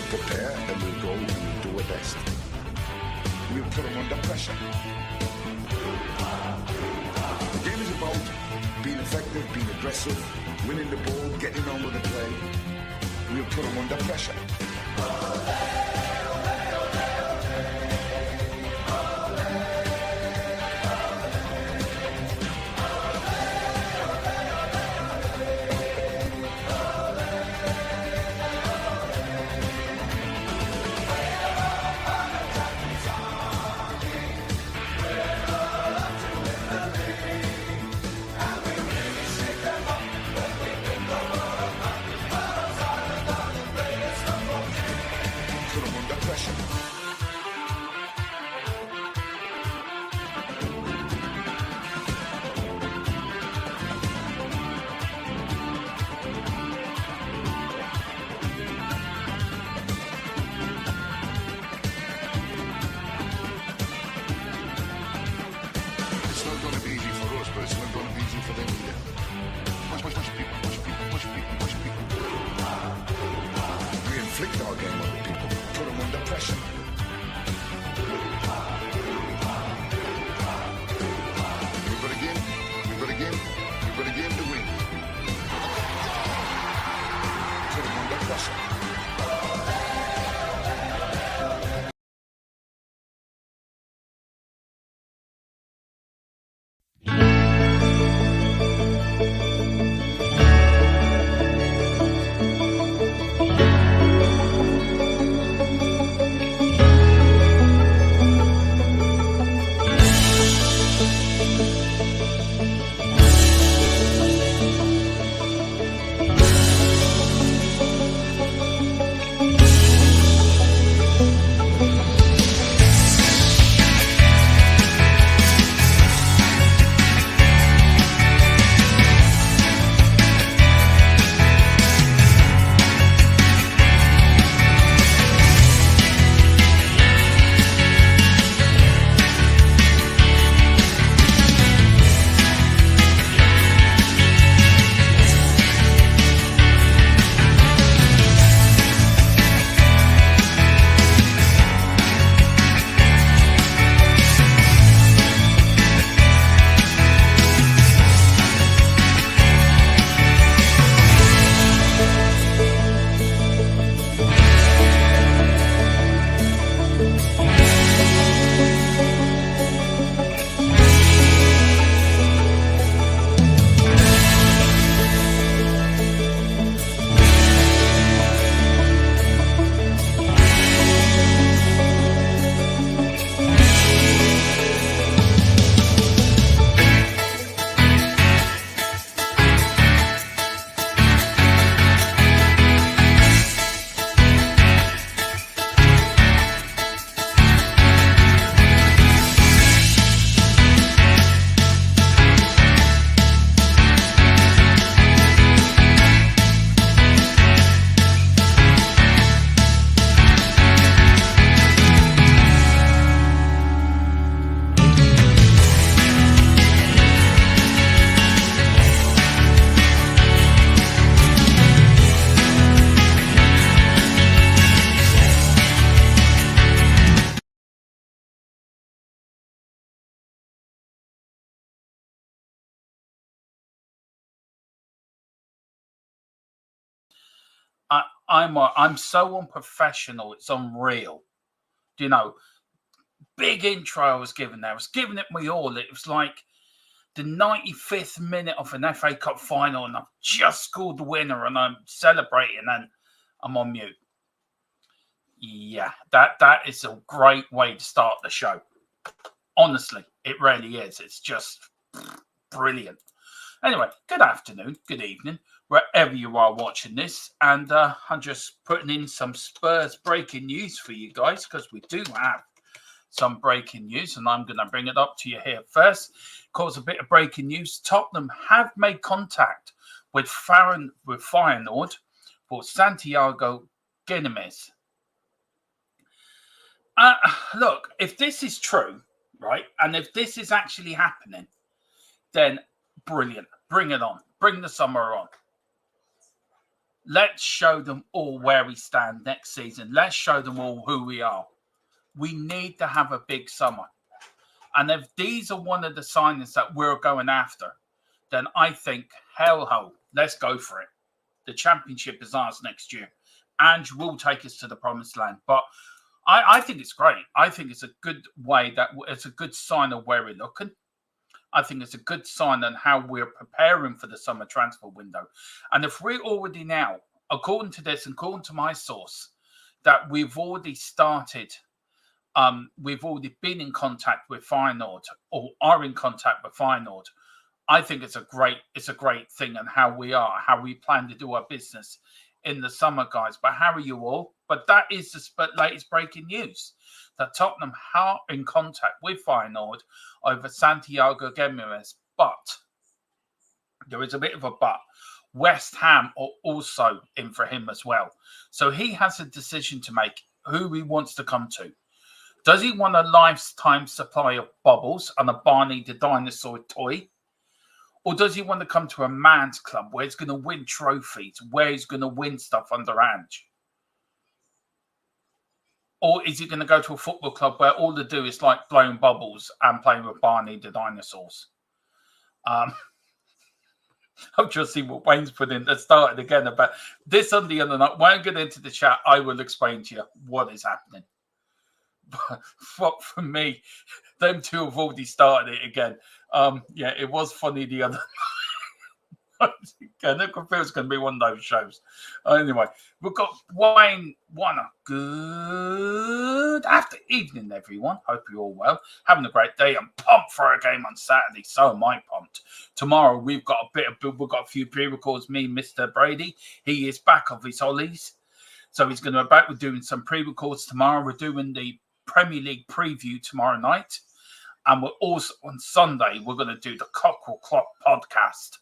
prepare and we'll go and we'll do our best. We'll put them under pressure. The game is about being effective, being aggressive, winning the ball, getting on with the play. We'll put them under pressure. I'm so unprofessional. It's unreal. You know, big intro I was given there. I was giving it my all. It was like the 95th minute of an FA Cup final, and I've just scored the winner, and I'm celebrating, and I'm on mute. Yeah, that is a great way to start the show. Honestly, it really is. It's just brilliant. Anyway, good afternoon, good evening, wherever you are watching this. And I'm just putting in some Spurs breaking news for you guys, because we do have some breaking news, and I'm going to bring it up to you here first. Cause a bit of breaking news. Tottenham have made contact with Feyenoord for Santiago Gimenez. Look, if this is true, right, and if this is actually happening, then brilliant. Bring it on. Bring the summer on. Let's show them all where we stand next season. Let's show them all who we are. We need to have a big summer. And if these are one of the signings that we're going after, then I think, hell ho, let's go for it. The championship is ours next year. And will take us to the promised land. But I think it's great. I think it's a good way that it's a good sign of where we're looking. I think it's a good sign on how we're preparing for the summer transfer window. And if we're already now, according to this, according to my source, that we've already started, we've already been in contact with FEYENORD or are in contact with FEYENORD. I think it's a great thing and how we plan to do our business in the summer, guys. But how are you all? But that is the latest breaking news that Tottenham are in contact with FEYENORD over Santiago Gimenez. But there is a bit of a but. West Ham are also in for him as well. So he has a decision to make who he wants to come to. Does he want a lifetime supply of bubbles and a Barney the Dinosaur toy? Or does he want to come to a man's club where he's going to win trophies, where he's going to win stuff underhand? Or is he going to go to a football club where all they do is like blowing bubbles and playing with Barney the dinosaurs? I've just seen what Wayne's put in. That started again about this on the other night. When I get into the chat, I will explain to you what is happening. But for me, them two have already started it again. Yeah, it was funny the other night. Again, it feels going to be one of those shows. Anyway, we've got Wayne. What a good after evening, everyone. Hope you're all well. Having a great day. I'm pumped for a game on Saturday. So am I pumped. Tomorrow we've got a few pre-records. Me, Mr. Brady. He is back off his holidays, so he's going to be back. We're doing some pre-records tomorrow. We're doing the Premier League preview tomorrow night. And we're also on Sunday, we're going to do the Cockerel Clock podcast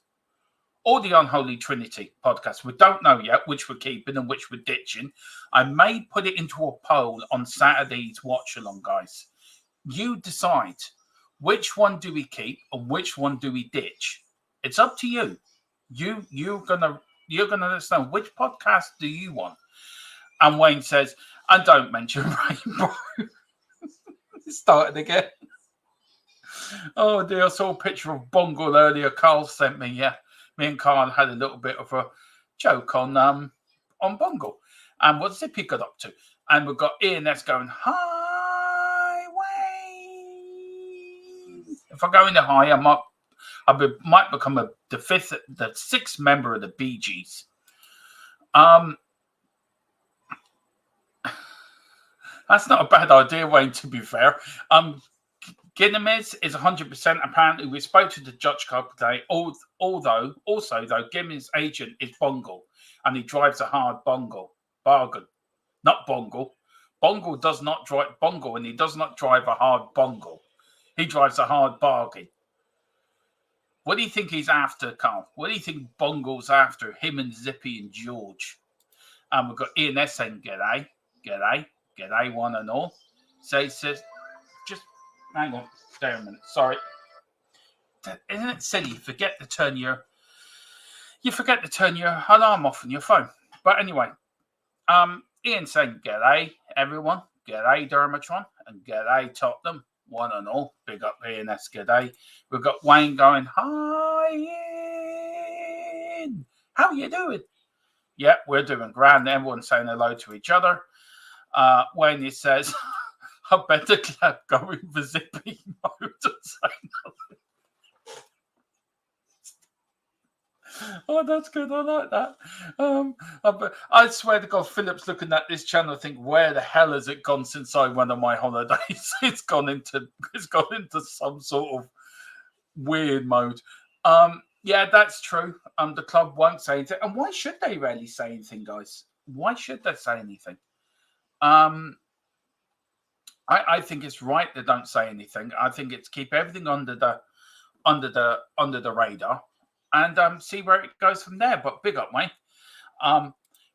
or the Unholy Trinity podcast. We don't know yet which we're keeping and which we're ditching. I may put it into a poll on Saturday's watch along, guys. You decide which one do we keep and which one do we ditch. It's up to you. You're gonna understand which podcast do you want. And Wayne says, and don't mention Rainbow. It started again. Oh dear, I saw a picture of Bungle earlier. Carl sent me. Yeah, me and Carl had a little bit of a joke on Bungle. And what Zippy got up to. And we've got Ian that's going, hi, Wayne. If I go in the high, I might become the sixth member of the Bee Gees. That's not a bad idea, Wayne, to be fair. GIMENEZ is 100%. Apparently, we spoke to the judge couple today. Although, GIMENEZ's agent is Bungle, and he drives a hard bargain. Not Bungle. Bungle does not drive Bungle, and he does not drive a hard Bungle. He drives a hard bargain. What do you think he's after, Carl? What do you think Bungle's after? Him and Zippy and George. And we've got Ian S saying, G'day, one and all. Says, just hang on, stay a minute. Sorry. Isn't it silly? You forget to turn your alarm off on your phone. But anyway, Ian saying, G'day, everyone. G'day, Dermatron. And G'day, Tottenham. One and all. Big up Ian S. G'day. We've got Wayne going, hi, Ian. How are you doing? Yeah, we're doing grand. Everyone's saying hello to each other. When he says, I bet the club going for Zippy mode. Oh, that's good. I like that. I swear to God, Philip's looking at this channel and think, where the hell has it gone since I went on my holidays? It's gone into some sort of weird mode. Yeah, that's true. The club won't say anything. And why should they really say anything, guys? Why should they say anything? I think it's right they don't say anything. I think it's keep everything under the radar and see where it goes from there. But big up, Wayne.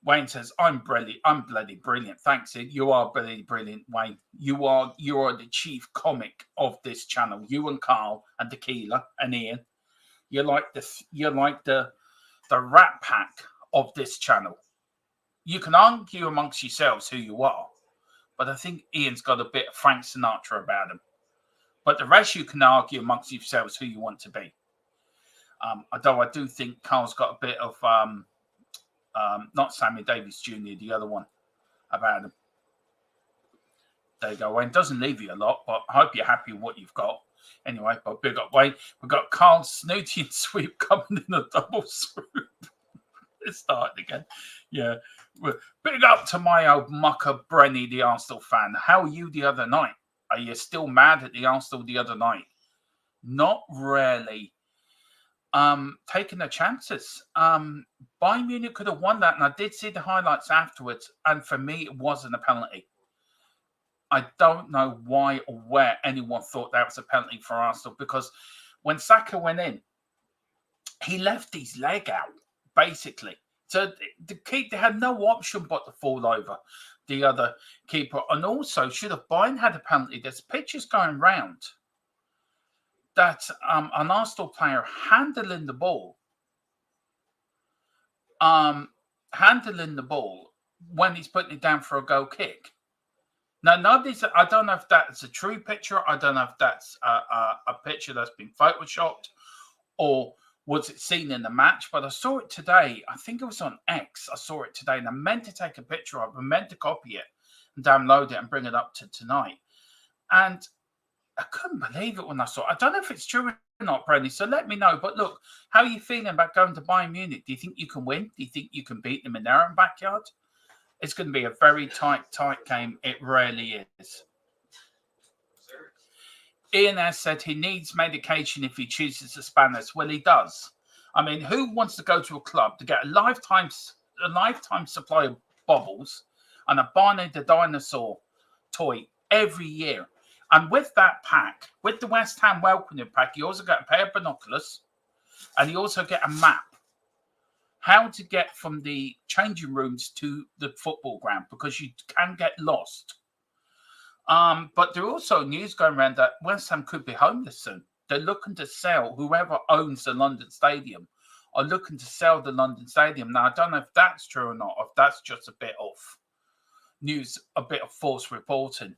Wayne says, I'm bloody brilliant. Thanks, Sid. You are bloody brilliant, Wayne. You are the chief comic of this channel. You and Carl and Tequila and Ian. You're like the Rat Pack of this channel. you can argue amongst yourselves who you are, but I think Ian's got a bit of Frank Sinatra about him. But the rest you can argue amongst yourselves who you want to be. Although I do think Carl's got a bit of, not Sammy Davis Jr., the other one, about him. There you go, Wayne. Doesn't leave you a lot, but I hope you're happy with what you've got. Anyway, but big up, Wayne. We've got Carl Snooty and Sweep coming in a double swoop. It's starting again. Yeah. Big up to my old mucker, Brenny, the Arsenal fan. How are you the other night? Are you still mad at the Arsenal the other night? Not really. Taking the chances. Bayern Munich could have won that, and I did see the highlights afterwards, and for me, it wasn't a penalty. I don't know why or where anyone thought that was a penalty for Arsenal, because when Saka went in, he left his leg out, basically. So the keeper had no option but to fall over the other keeper. And also, should have Bayern had a penalty, there's pictures going round that an Arsenal player handling the ball when he's putting it down for a goal kick. Now, I don't know if that's a true picture. I don't know if that's a picture that's been photoshopped or was it seen in the match. But I saw it today. I think it was on X. I saw it today, and I meant to take a picture of it. I meant to copy it and download it and bring it up to tonight. And I couldn't believe it when I saw it. I don't know if it's true or not, Brenny, so let me know. But look, how are you feeling about going to Bayern Munich? Do you think you can win? Do you think you can beat them in their own backyard? It's going to be a very tight game. It really is. Ian has said he needs medication if he chooses the Spanish. Well, he does. I mean, who wants to go to a club to get a lifetime supply of bubbles and a Barney the Dinosaur toy every year? And with that pack, with the West Ham welcoming pack, you also get a pair of binoculars and you also get a map. How to get from the changing rooms to the football ground, because you can get lost. But there are also news going around that West Ham could be homeless soon. They're looking to sell, whoever owns the London Stadium are looking to sell the London Stadium. Now, I don't know if that's true or not, or if that's just a bit of news, a bit of false reporting.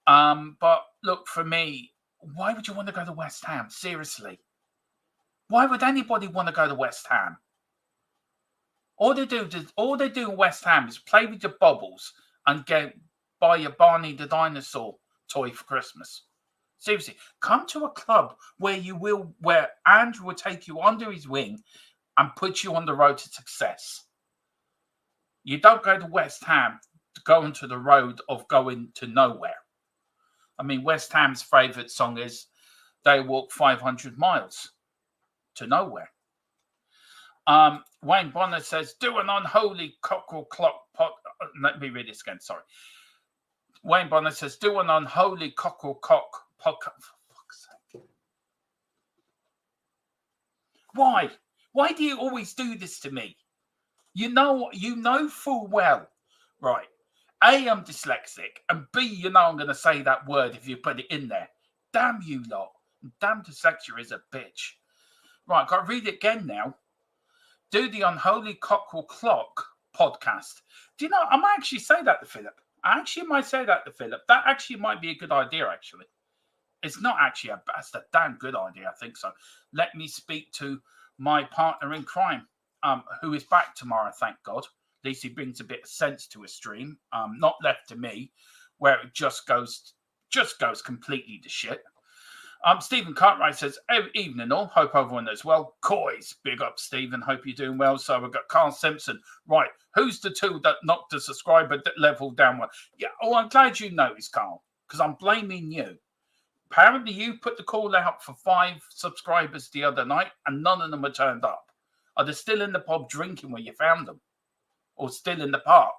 But look, for me, why would you want to go to West Ham? Seriously. Why would anybody want to go to West Ham? All they do in West Ham is play with your bubbles and buy your Barney the Dinosaur toy for Christmas. Seriously, come to a club where Andrew will take you under his wing and put you on the road to success. You don't go to West Ham to go onto the road of going to nowhere. I mean, West Ham's favourite song is They Walk 500 Miles to Nowhere. Wayne Bonner says, do an unholy cockerel clock pot. Let me read this again, sorry. Wayne Bonner says, do an unholy cockerel cock podcast. For fuck's sake. Why? Why do you always do this to me? You know full well, right? A, I'm dyslexic, and B, you know I'm going to say that word if you put it in there. Damn you lot. Damn dyslexia is a bitch. Right, I've got to read it again now. Do the Unholy Cockerel Clock podcast. Do you know, I might actually say that to Philip. I actually might say that to Philip. That actually might be a good idea, actually. It's not actually that's a damn good idea, I think so. Let me speak to my partner in crime, who is back tomorrow, thank God. At least he brings a bit of sense to a stream, not left to me, where it just goes completely to shit. Stephen Cartwright says, evening all, hope everyone is well. Coys, big up Stephen, hope you're doing well. So we've got Carl Simpson. Right, who's the two that knocked the subscriber level downward? Yeah, I'm glad you noticed, Carl, because I'm blaming you. Apparently you put the call out for 5 subscribers the other night and none of them were turned up. Are they still in the pub drinking where you found them? Or still in the park?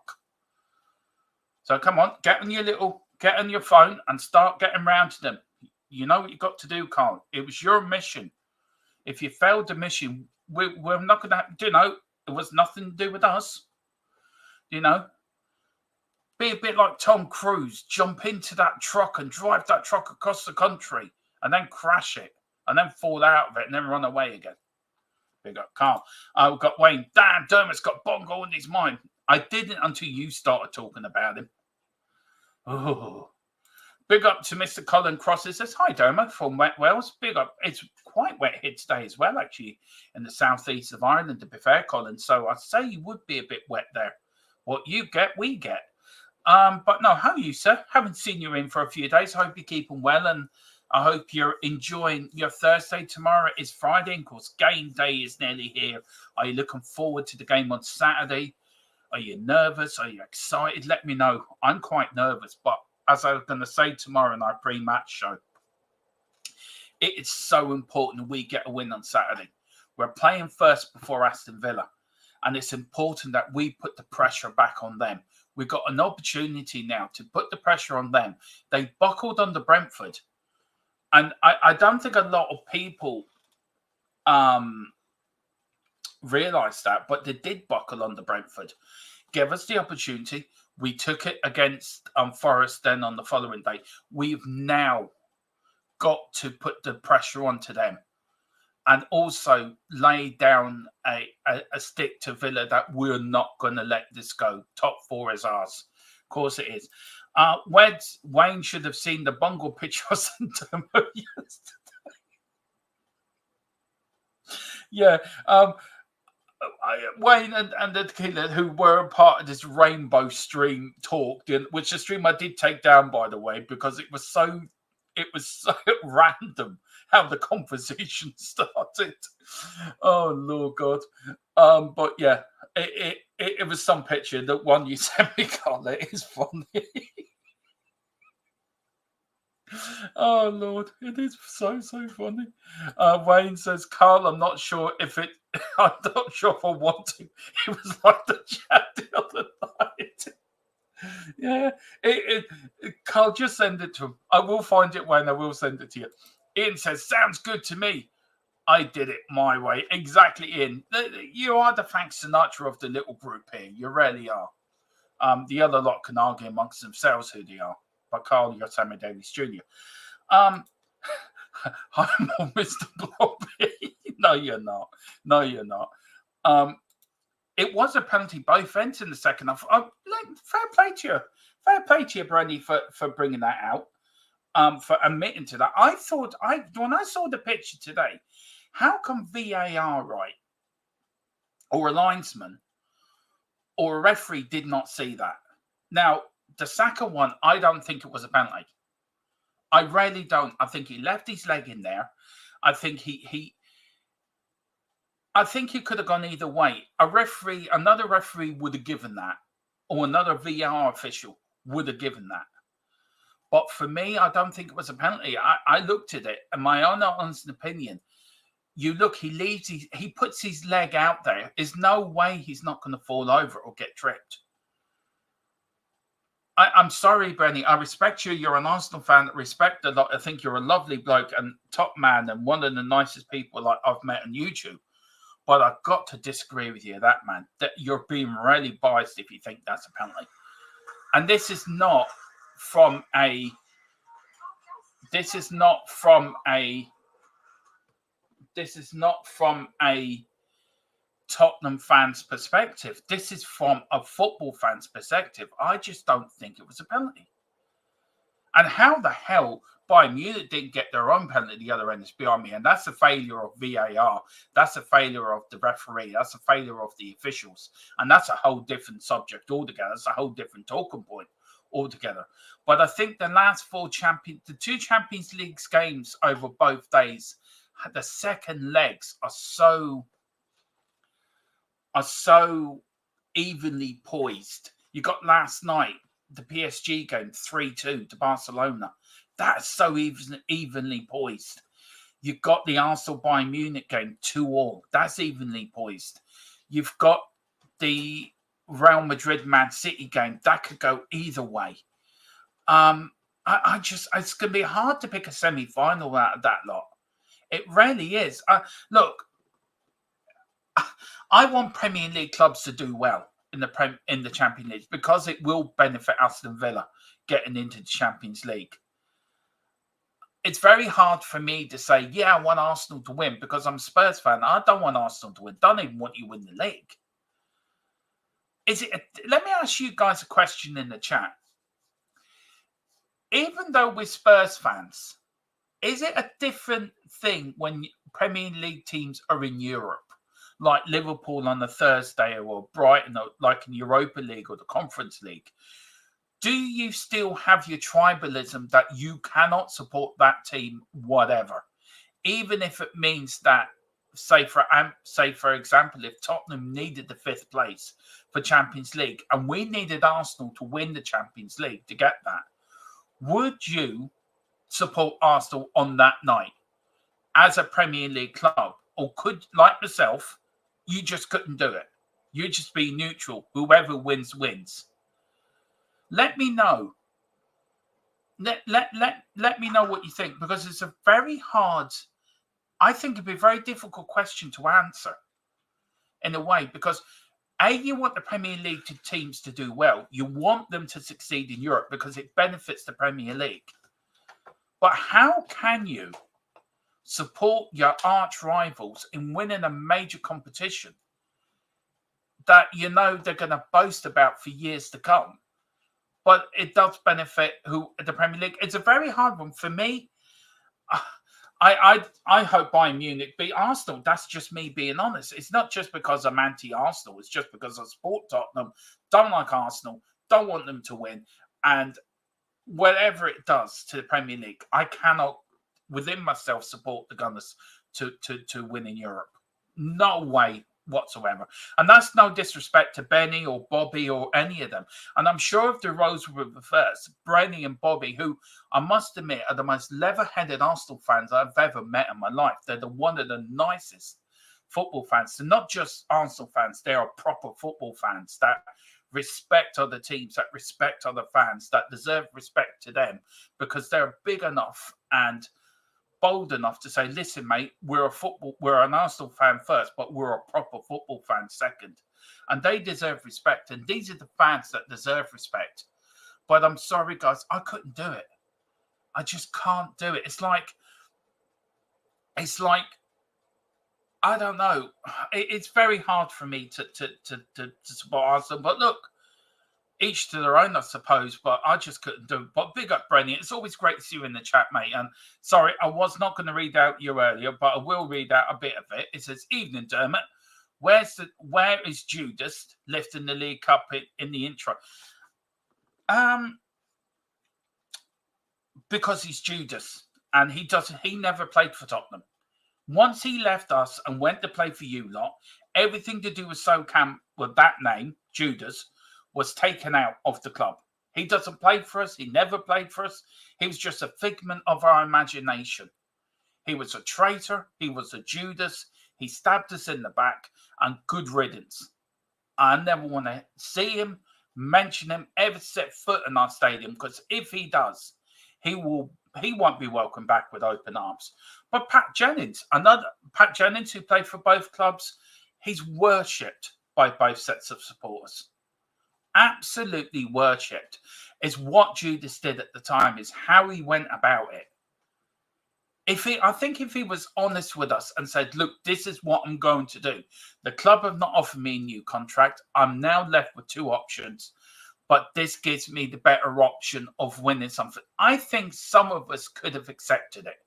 So come on, get on your phone and start getting round to them. You know what you got to do, Carl. It was your mission. If you failed the mission, we're not going to, it was nothing to do with us. Be a bit like Tom Cruise. Jump into that truck and drive that truck across the country and then crash it and then fall out of it and then run away again. Big up, Carl. We've got Wayne. Dan Dermot's got bongo in his mind. I didn't until you started talking about him. Oh. Big up to Mr. Colin Cross. It says, hi, Dermo from Wet Wales. Big up. It's quite wet here today as well, actually, in the southeast of Ireland, to be fair, Colin. So I'd say you would be a bit wet there. What you get, we get. But no, how are you, sir? Haven't seen you in for a few days. I hope you're keeping well, and I hope you're enjoying your Thursday. Tomorrow is Friday. Of course, game day is nearly here. Are you looking forward to the game on Saturday? Are you nervous? Are you excited? Let me know. I'm quite nervous, but as I was going to say tomorrow in our pre-match show, it is so important we get a win on Saturday. We're playing first before Aston Villa, and it's important that we put the pressure back on them. We've got an opportunity now to put the pressure on them. They buckled under Brentford, and I don't think a lot of people realise that, but they did buckle under Brentford. Give us the opportunity. We took it against Forest then on the following day. We've now got to put the pressure onto them and also lay down a stick to Villa that we're not going to let this go. Top 4 is ours. Of course it is. Wayne should have seen the bungle picture of Santomo yesterday. Yeah. Wayne and the killer who were a part of this rainbow stream talked, which the stream I did take down, by the way, because it was so random how the conversation started. Oh Lord God. But yeah, it was some picture. That one you sent me, Carl, it is funny. Oh Lord, it is so funny. Wayne says, Carl, I'm not sure if I want to. It was like the chat the other night. Yeah, Carl, just send it to him. I will find it, Wayne. I will send it to you. Ian says, sounds good to me. I did it my way. Exactly, Ian. You are the Frank Sinatra of the little group here. You really are. The other lot can argue amongst themselves who they are. But Carl, you're Sammy Davies Jr. I'm on Mr. Blobby. No, you're not. No, you're not. It was a penalty both ends in the second half. Fair play to you. Fair play to you, Brandy, for bringing that out, for admitting to that. I thought, when I saw the picture today, how come VAR, right, or a linesman or a referee did not see that? Now, the Saka one, I don't think it was a penalty. I really don't. I think he left his leg in there. I think I think he could have gone either way. Another referee would have given that, or another VAR official would have given that. But for me, I don't think it was a penalty. I looked at it, and my own honest opinion, you look, he puts his leg out there. There's no way he's not going to fall over or get tripped. I'm sorry, Brenny. I respect you. You're an Arsenal fan. Respect a lot. I think you're a lovely bloke and top man and one of the nicest people I've met on YouTube. But I've got to disagree with you, that man. That you're being really biased if you think that's a penalty. And this is not from a Tottenham fans' perspective. This is from a football fan's perspective. I just don't think it was a penalty. And how the hell Bayern Munich didn't get their own penalty at the other end is beyond me. And that's a failure of VAR. That's a failure of the referee. That's a failure of the officials. And that's a whole different subject altogether. That's a whole different talking point altogether. But I think the last the 2 Champions League games over both days, the second legs are so evenly poised. You got last night, the PSG game 3-2 to Barcelona. That's so evenly poised. You've got the Arsenal Bayern Munich game 2-2. That's evenly poised. You've got the Real Madrid Man City game. That could go either way. It's going to be hard to pick a semi-final out of that lot. It really is. Look, I want Premier League clubs to do well in the Champions League because it will benefit Aston Villa getting into the Champions League. It's very hard for me to say, yeah, I want Arsenal to win because I'm a Spurs fan. I don't want Arsenal to win. Don't even want you to win the league. let me ask you guys a question in the chat. Even though we're Spurs fans, is it a different thing when Premier League teams are in Europe, like Liverpool on a Thursday or Brighton, or like in Europa League or the Conference League? Do you still have your tribalism that you cannot support that team, whatever, even if it means that, say for example, if Tottenham needed the 5th place for Champions League and we needed Arsenal to win the Champions League to get that, would you support Arsenal on that night as a Premier League club? Or could, like myself, you just couldn't do it? You'd just be neutral. Whoever wins, wins. Let me know. Let me know what you think, because it's a very hard, I think it'd be a very difficult question to answer in a way, because you want the Premier League teams to do well. You want them to succeed in Europe because it benefits the Premier League. But how can you support your arch rivals in winning a major competition that you know they're going to boast about for years to come? But it does benefit the Premier League. It's a very hard one for me. I hope Bayern Munich beat Arsenal. That's just me being honest. It's not just because I'm anti-Arsenal. It's just because I support Tottenham, don't like Arsenal, don't want them to win. And whatever it does to the Premier League, I cannot, within myself, support the Gunners to win in Europe. No way whatsoever. And that's no disrespect to Benny or Bobby or any of them. And I'm sure if the roles were reversed, Benny and Bobby, who I must admit are the most level-headed Arsenal fans I've ever met in my life. They're one of the nicest football fans. They're not just Arsenal fans. They are proper football fans that respect other teams, that respect other fans, that deserve respect to them because they're big enough and bold enough to say, listen, mate, we're an Arsenal fan first, but we're a proper football fan second. And they deserve respect. And these are the fans that deserve respect. But I'm sorry, guys, I couldn't do it. I just can't do it. It's like, I don't know. It's very hard for me to support Arsenal. But look, each to their own, I suppose, but I just couldn't do it. But big up, Brenny. It's always great to see you in the chat, mate. And sorry, I was not going to read out you earlier, but I will read out a bit of it. It says, evening, Dermot. Where is Judas lifting the League Cup in the intro? Because he's Judas, and he never played for Tottenham. Once he left us and went to play for you lot, everything to do with SoCam with that name, Judas, was taken out of the club. He doesn't play for us. He never played for us. He was just a figment of our imagination. He was a traitor. He was a Judas. He stabbed us in the back, and good riddance. I never want to see him, mention him, ever set foot in our stadium, because if he does, he won't be welcomed back with open arms. But Pat Jennings who played for both clubs, he's worshipped by both sets of supporters. Absolutely worshipped. Is what Judas did at the time, is how he went about it. I think if he was honest with us and said, look, this is what I'm going to do. The club have not offered me a new contract. I'm now left with two options, but this gives me the better option of winning something. I think some of us could have accepted it.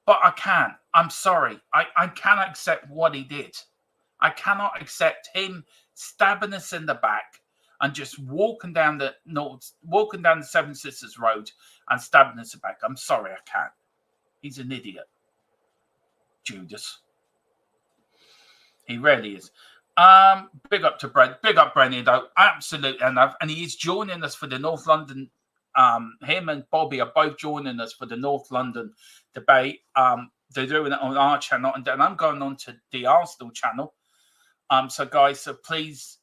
But I can't. I'm sorry. I cannot accept what he did. I cannot accept him stabbing us in the back and just walking down the Seven Sisters Road and stabbing us in the back. I'm sorry, I can't. He's an idiot. Judas. He really is. Big up to Brent. Big up Brenny, though. Absolutely enough. And he is joining us for the North London. Him and Bobby are both joining us for the North London debate. They're doing it on our channel, and then I'm going on to the Arsenal channel. So guys, please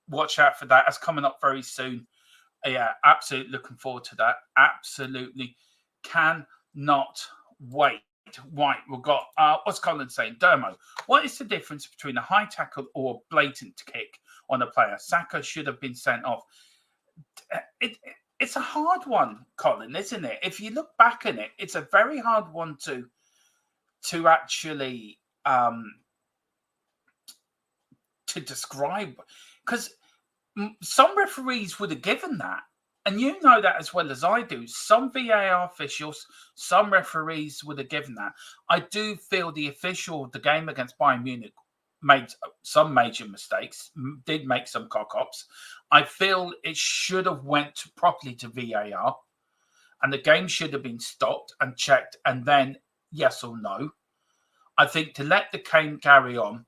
watch out for that. That's coming up very soon. Yeah, absolutely looking forward to that. Absolutely cannot wait. Right, we've got, what's Colin saying? Dermo, what is the difference between a high tackle or a blatant kick on a player? Saka should have been sent off. It's a hard one, Colin, isn't it? If you look back in it, it's a very hard one to actually to describe, because some referees would have given that. And you know that as well as I do. Some VAR officials, some referees would have given that. I do feel the official of the game against Bayern Munich made some major mistakes, did make some cock-ups. I feel it should have went properly to VAR, and the game should have been stopped and checked, and then yes or no. I think to let the game carry on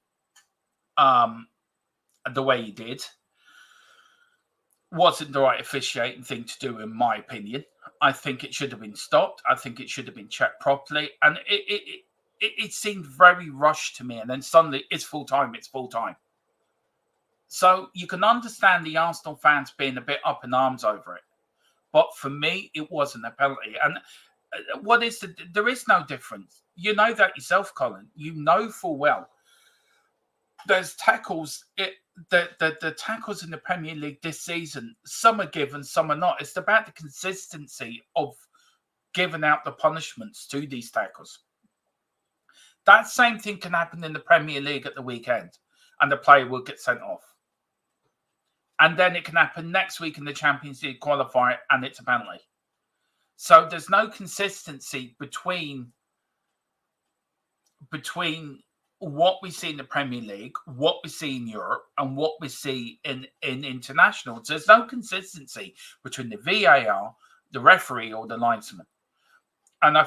the way he did wasn't the right officiating thing to do, in my opinion. I think it should have been stopped. I think it should have been checked properly. And it seemed very rushed to me. And then suddenly, it's full time. It's full time. So you can understand the Arsenal fans being a bit up in arms over it. But for me, it wasn't a penalty. And there is no difference. You know that yourself, Colin. You know full well. There's tackles. The tackles in the Premier League this season, some are given, some are not. It's about the consistency of giving out the punishments to these tackles. That same thing can happen in the Premier League at the weekend, and the player will get sent off. And then it can happen next week in the Champions League qualifier, and it's a penalty. So there's no consistency between what we see in the Premier League, what we see in Europe, and what we see in internationals. There's no consistency between the VAR, the referee, or the linesman. And I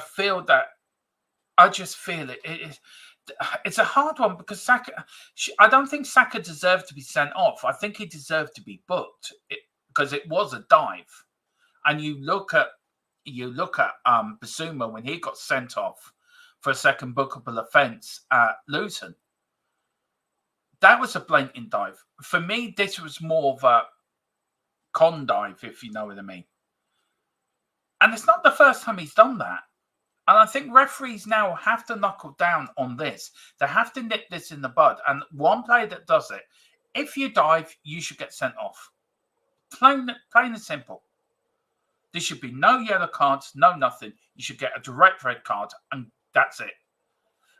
just feel it's a hard one, because Saka, I don't think Saka deserved to be sent off. I think he deserved to be booked because it was a dive. And you look at Basuma when he got sent off for a second bookable offence at Luton. That was a blatant dive. For me, this was more of a con dive, if you know what I mean. And it's not the first time he's done that. And I think referees now have to knuckle down on this. They have to nip this in the bud. And one player that does it, if you dive, you should get sent off. Plain and simple. There should be no yellow cards, no nothing. You should get a direct red card, and that's it.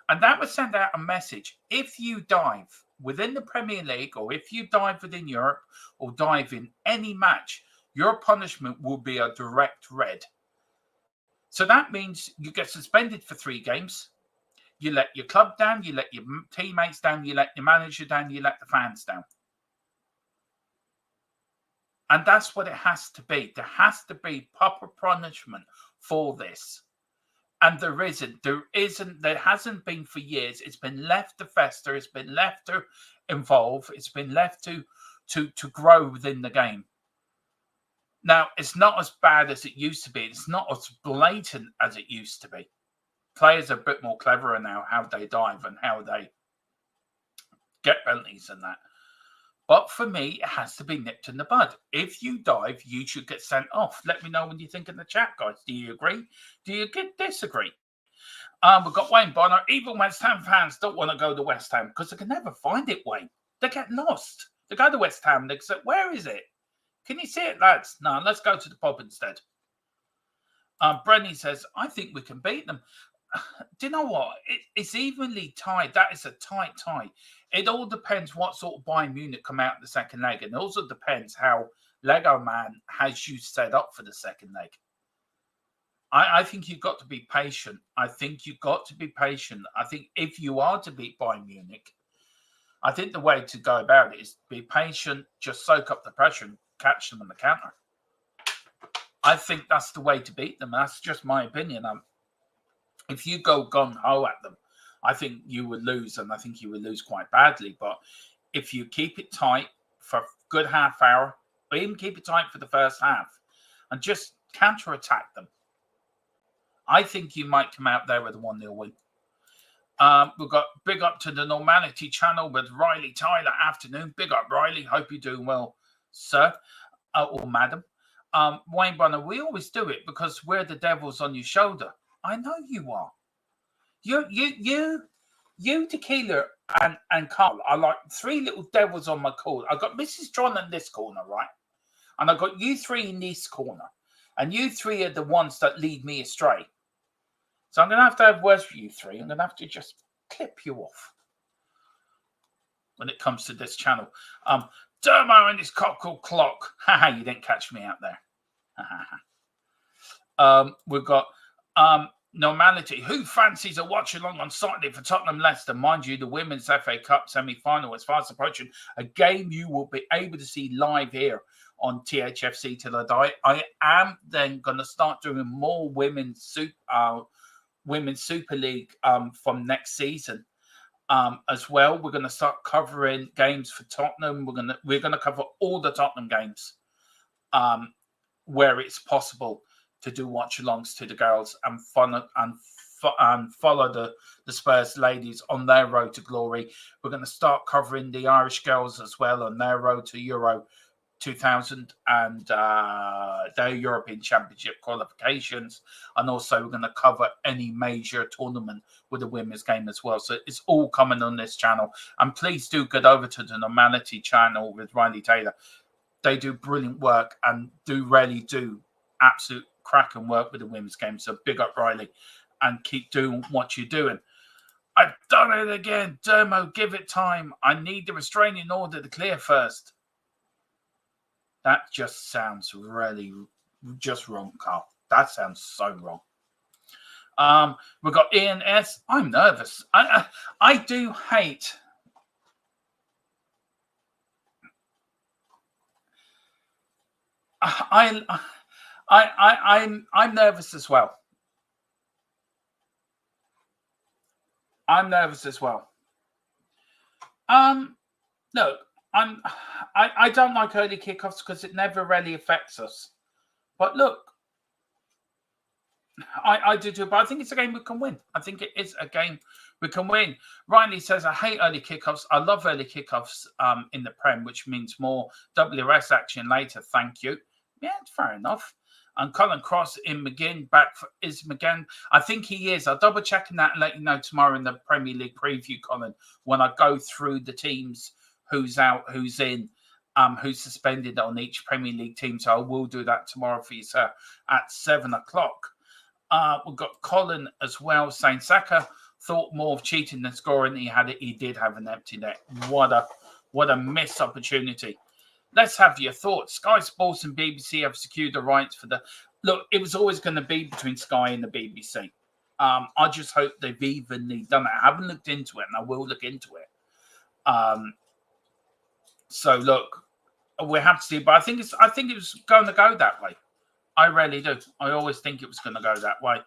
And that would send out a message. If you dive within the Premier League, or if you dive within Europe, or dive in any match, your punishment will be a direct red. So that means you get suspended for 3 games. You let your club down, you let your teammates down, you let your manager down, you let the fans down. And that's what it has to be. There has to be proper punishment for this. And there hasn't been for years. It's been left to fester. It's been left to evolve. It's been left to grow within the game. Now, it's not as bad as it used to be. It's not as blatant as it used to be. Players are a bit more cleverer now, how they dive and how they get penalties and that. But for me, it has to be nipped in the bud. If you dive, you should get sent off. Let me know what you think in the chat, guys. Do you agree? Do you disagree? We've got Wayne Bonner. Even West Ham fans don't want to go to West Ham because they can never find it, Wayne. They get lost. They go to West Ham and they say, where is it? Can you see it, lads? No, let's go to the pub instead. Brenny says, I think we can beat them. Do you know what? It's evenly tied. That is a tight tie. It all depends what sort of Bayern Munich come out in the second leg. And it also depends how Lego Man has you set up for the second leg. I think you've got to be patient. I think if you are to beat Bayern Munich, I think the way to go about it is be patient, just soak up the pressure and catch them on the counter. I think that's the way to beat them. That's just my opinion. If you go gung-ho at them, I think you would lose, and I think you would lose quite badly. But if you keep it tight for a good half hour, or even keep it tight for the first half, and just counter-attack them, I think you might come out there with a 1-0 win. We've got big up to the Normality channel with Riley Tyler. Afternoon. Big up, Riley. Hope you're doing well, sir or madam. Wayne Bonner, we always do it because we're the devils on your shoulder. I know you are. You, Tequila, and Carl are like 3 little devils on my corner. I've got Mrs. John in this corner, right? And I've got you 3 in this corner. And you 3 are the ones that lead me astray. So I'm going to have words for you 3. I'm going to have to just clip you off. when it comes to this channel. Dermo and his cockle clock. Haha, you didn't catch me out there. We've got Normality. Who fancies a watch along on Saturday for Tottenham Leicester? Mind you, the Women's FA Cup semi-final is fast approaching. A game you will be able to see live here on Thfc till I die. I am then going to start doing more women's Super League from next season. As well, we're going to start covering games for Tottenham. We're going to cover all the Tottenham games where it's possible to do watch-alongs to the girls and follow the Spurs ladies on their road to glory. We're going to start covering the Irish girls as well on their road to Euro 2000 and their European Championship qualifications. And also we're going to cover any major tournament with the women's game as well. So it's all coming on this channel. And please do get over to the Normality channel with Riley Taylor. They do brilliant work and really do absolute cracking work with the women's game. So big up Riley and keep doing what you're doing. I've done it again. Dermo, give it time. I need the restraining order to clear first. That just sounds really just wrong, Carl. That sounds so wrong. We've got Ian S. I'm nervous. I do hate. I'm nervous as well. I'm nervous as well. Look, I don't like early kickoffs because it never really affects us. But look, I do too, but I think it's a game we can win. I think it is a game we can win. Riley says, I hate early kickoffs. I love early kickoffs in the Prem, which means more WS action later. Thank you. Yeah, fair enough. And Colin Cross in McGinn is McGinn. I think he is. I'll double check that and let you know tomorrow in the Premier League preview, Colin, when I go through the teams, who's out, who's in, who's suspended on each Premier League team. So I will do that tomorrow for you, sir, at 7 o'clock. We've got Colin as well saying Saka thought more of cheating than scoring. He did have an empty net. What a missed opportunity. Let's have your thoughts. Sky Sports and BBC have secured the rights for the... Look, it was always going to be between Sky and the BBC. I just hope they've evenly done it. I haven't looked into it, and I will look into it. So, look, we have to see. But I think it was going to go that way. I really do. I always think it was going to go that way.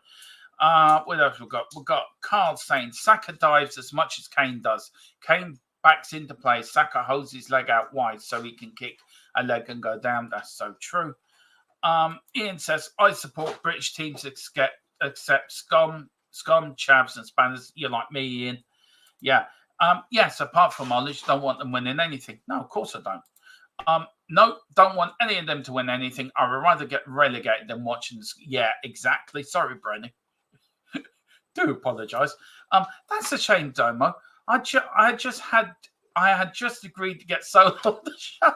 What else we've got? We've got Carl saying Saka dives as much as Kane does. Kane backs into play. Saka holds his leg out wide so he can kick a leg and go down. That's so true. Ian says, I support British teams except scum, chavs and spanners. You're like me, Ian. Yeah. Yes, apart from knowledge, don't want them winning anything. No, of course I don't. No, don't want any of them to win anything. I would rather get relegated than watching this. Yeah, exactly. Sorry, Brenny. Do apologise. That's a shame, Domo. I had just agreed to get solo on the show.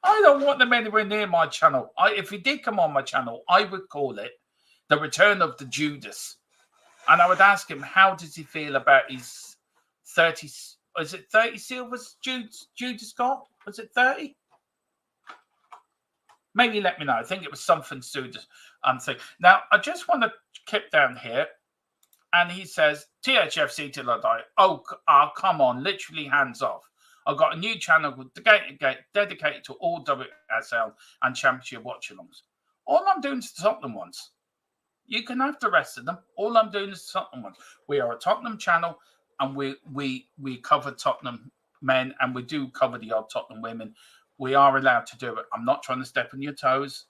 I don't want them anywhere near my channel. If he did come on my channel, I would call it The Return of the Judas. And I would ask him, how does he feel about his 30... Is it 30 silvers Judas got? Was it 30? Maybe let me know. I think it was something to do with thing. Now, I just want to keep down here. And he says, THFC till I die. Oh, come on. Literally hands off. I've got a new channel dedicated to all WSL and Championship watch-alongs. All I'm doing is the Tottenham ones. You can have the rest of them. All I'm doing is the Tottenham ones. We are a Tottenham channel, and we cover Tottenham men, and we do cover the odd Tottenham women. We are allowed to do it. I'm not trying to step on your toes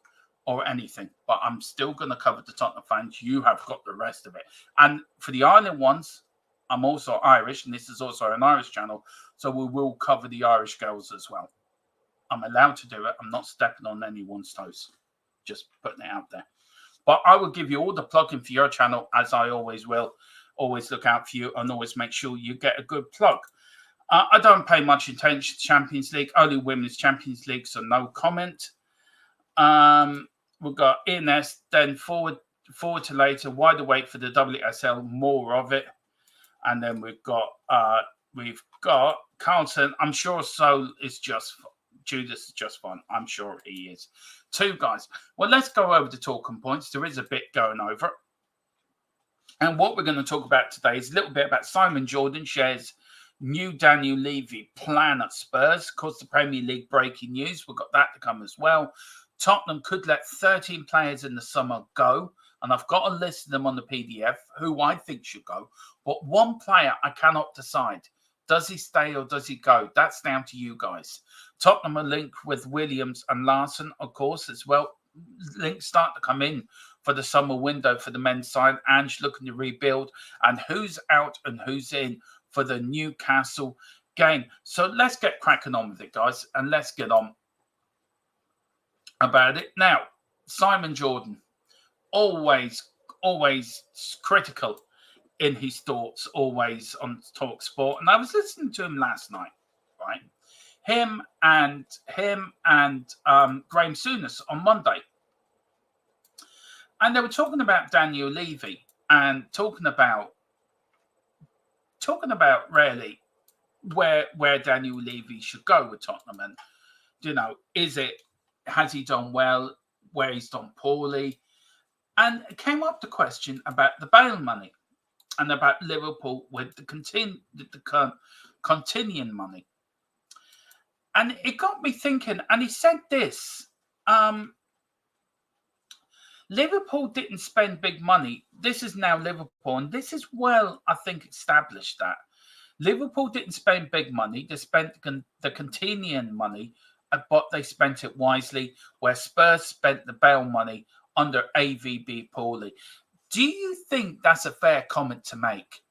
or anything, but I'm still going to cover the Tottenham fans. You have got the rest of it. And for the Ireland ones, I'm also Irish, and this is also an Irish channel, so we will cover the Irish girls as well. I'm allowed to do it. I'm not stepping on anyone's toes. Just putting it out there. But I will give you all the plug-in for your channel, as I always will. Always look out for you and always make sure you get a good plug. I don't pay much attention to Champions League. Only Women's Champions League, so no comment. We've got Ines, then forward to later. Wide awake for the WSL, more of it. And then we've got We've got Carlton. I'm sure Sol is just Judas is just fine. I'm sure he is. 2 guys. Well, let's go over the talking points. There is a bit going over. And what we're going to talk about today is a little bit about Simon Jordan shares new Daniel Levy plan at Spurs. Of course, the Premier League breaking news. We've got that to come as well. Tottenham could let 13 players in the summer go. And I've got a list of them on the PDF who I think should go. But one player I cannot decide. Does he stay or does he go? That's down to you guys. Tottenham are linked with Williams and Larson, of course, as well. Links start to come in for the summer window for the men's side. Ange looking to rebuild. And who's out and who's in for the Newcastle game. So let's get cracking on with it, guys. And let's get on about it. Now, Simon Jordan, always critical in his thoughts, always on Talk Sport. And I was listening to him last night, right? Him and Graham Souness on Monday. And they were talking about Daniel Levy and talking about really where Daniel Levy should go with Tottenham. And, you know, has he done well, where he's done poorly? And it came up the question about the bail money and about Liverpool with the continuing money. And it got me thinking, and he said this, Liverpool didn't spend big money. This is now Liverpool, and this is well, I think, established that. Liverpool didn't spend big money. They spent the continuing money, but they spent it wisely, where Spurs spent the bail money under AVB poorly. Do you think that's a fair comment to make?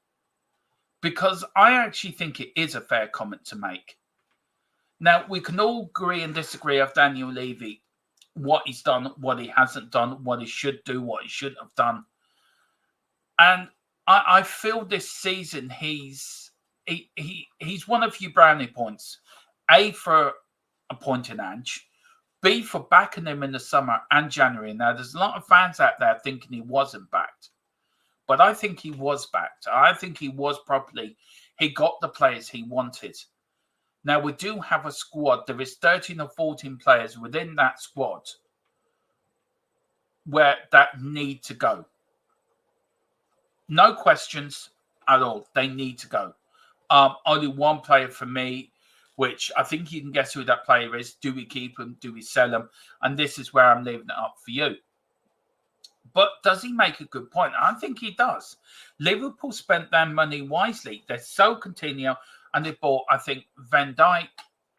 Because I actually think it is a fair comment to make. Now, we can all agree and disagree of Daniel Levy, what he's done, what he hasn't done, what he should do, what he shouldn't have done. And I feel this season he's one of few brownie points. A, for appointing Ange. B, for backing him in the summer and January. Now, there's a lot of fans out there thinking he wasn't backed. But I think he was backed. I think he was properly. He got the players he wanted. Now, we do have a squad. There is 13 or 14 players within that squad that need to go. No questions at all. They need to go. Only one player for me, which I think you can guess who that player is. Do we keep him? Do we sell him? And this is where I'm leaving it up for you. But does he make a good point? I think he does. Liverpool spent their money wisely. They're so continual. And they bought, I think, Van Dijk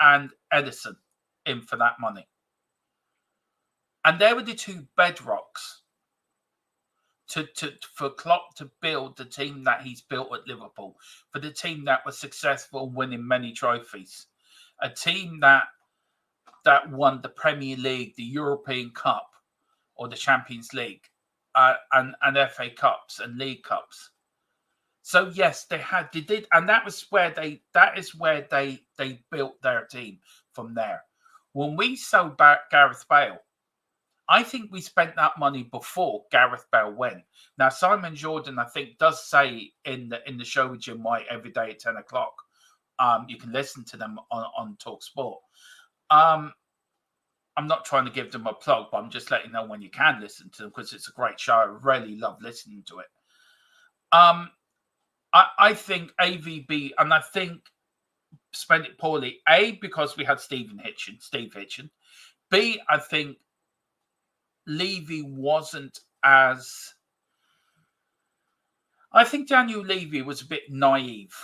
and Edison in for that money. And they were the 2 bedrocks for Klopp to build the team that he's built at Liverpool, for the team that was successful, winning many trophies, a team that won the Premier League, the European Cup, or the Champions League, and FA Cups and League Cups. So yes, they did, and that is where they built their team from there. When we sold back Gareth Bale, I think we spent that money before Gareth Bale went. Now, Simon Jordan, I think, does say in the show with Jim White every day at 10 o'clock. You can listen to them on Talk Sport. I'm not trying to give them a plug, but I'm just letting you know when you can listen to them, because it's a great show. I really love listening to it. I think AVB, and I think spent it poorly. A, because we had Steve Hitchen. B, I think Levy wasn't as... I think Daniel Levy was a bit naive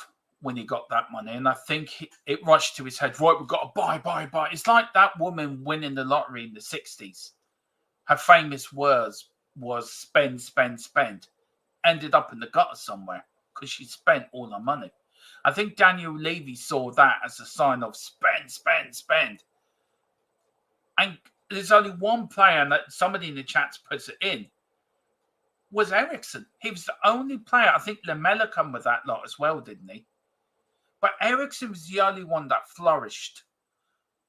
when he got that money. And I think it rushed to his head, right, we've got to buy. It's like that woman winning the lottery in the 60s. Her famous words was spend. Ended up in the gutter somewhere because she spent all her money. I think Daniel Levy saw that as a sign of spend. And there's only one player, and that somebody in the chat puts it in, was Eriksen. He was the only player. I think Lamella come with that lot as well, didn't he? But Eriksen was the only one that flourished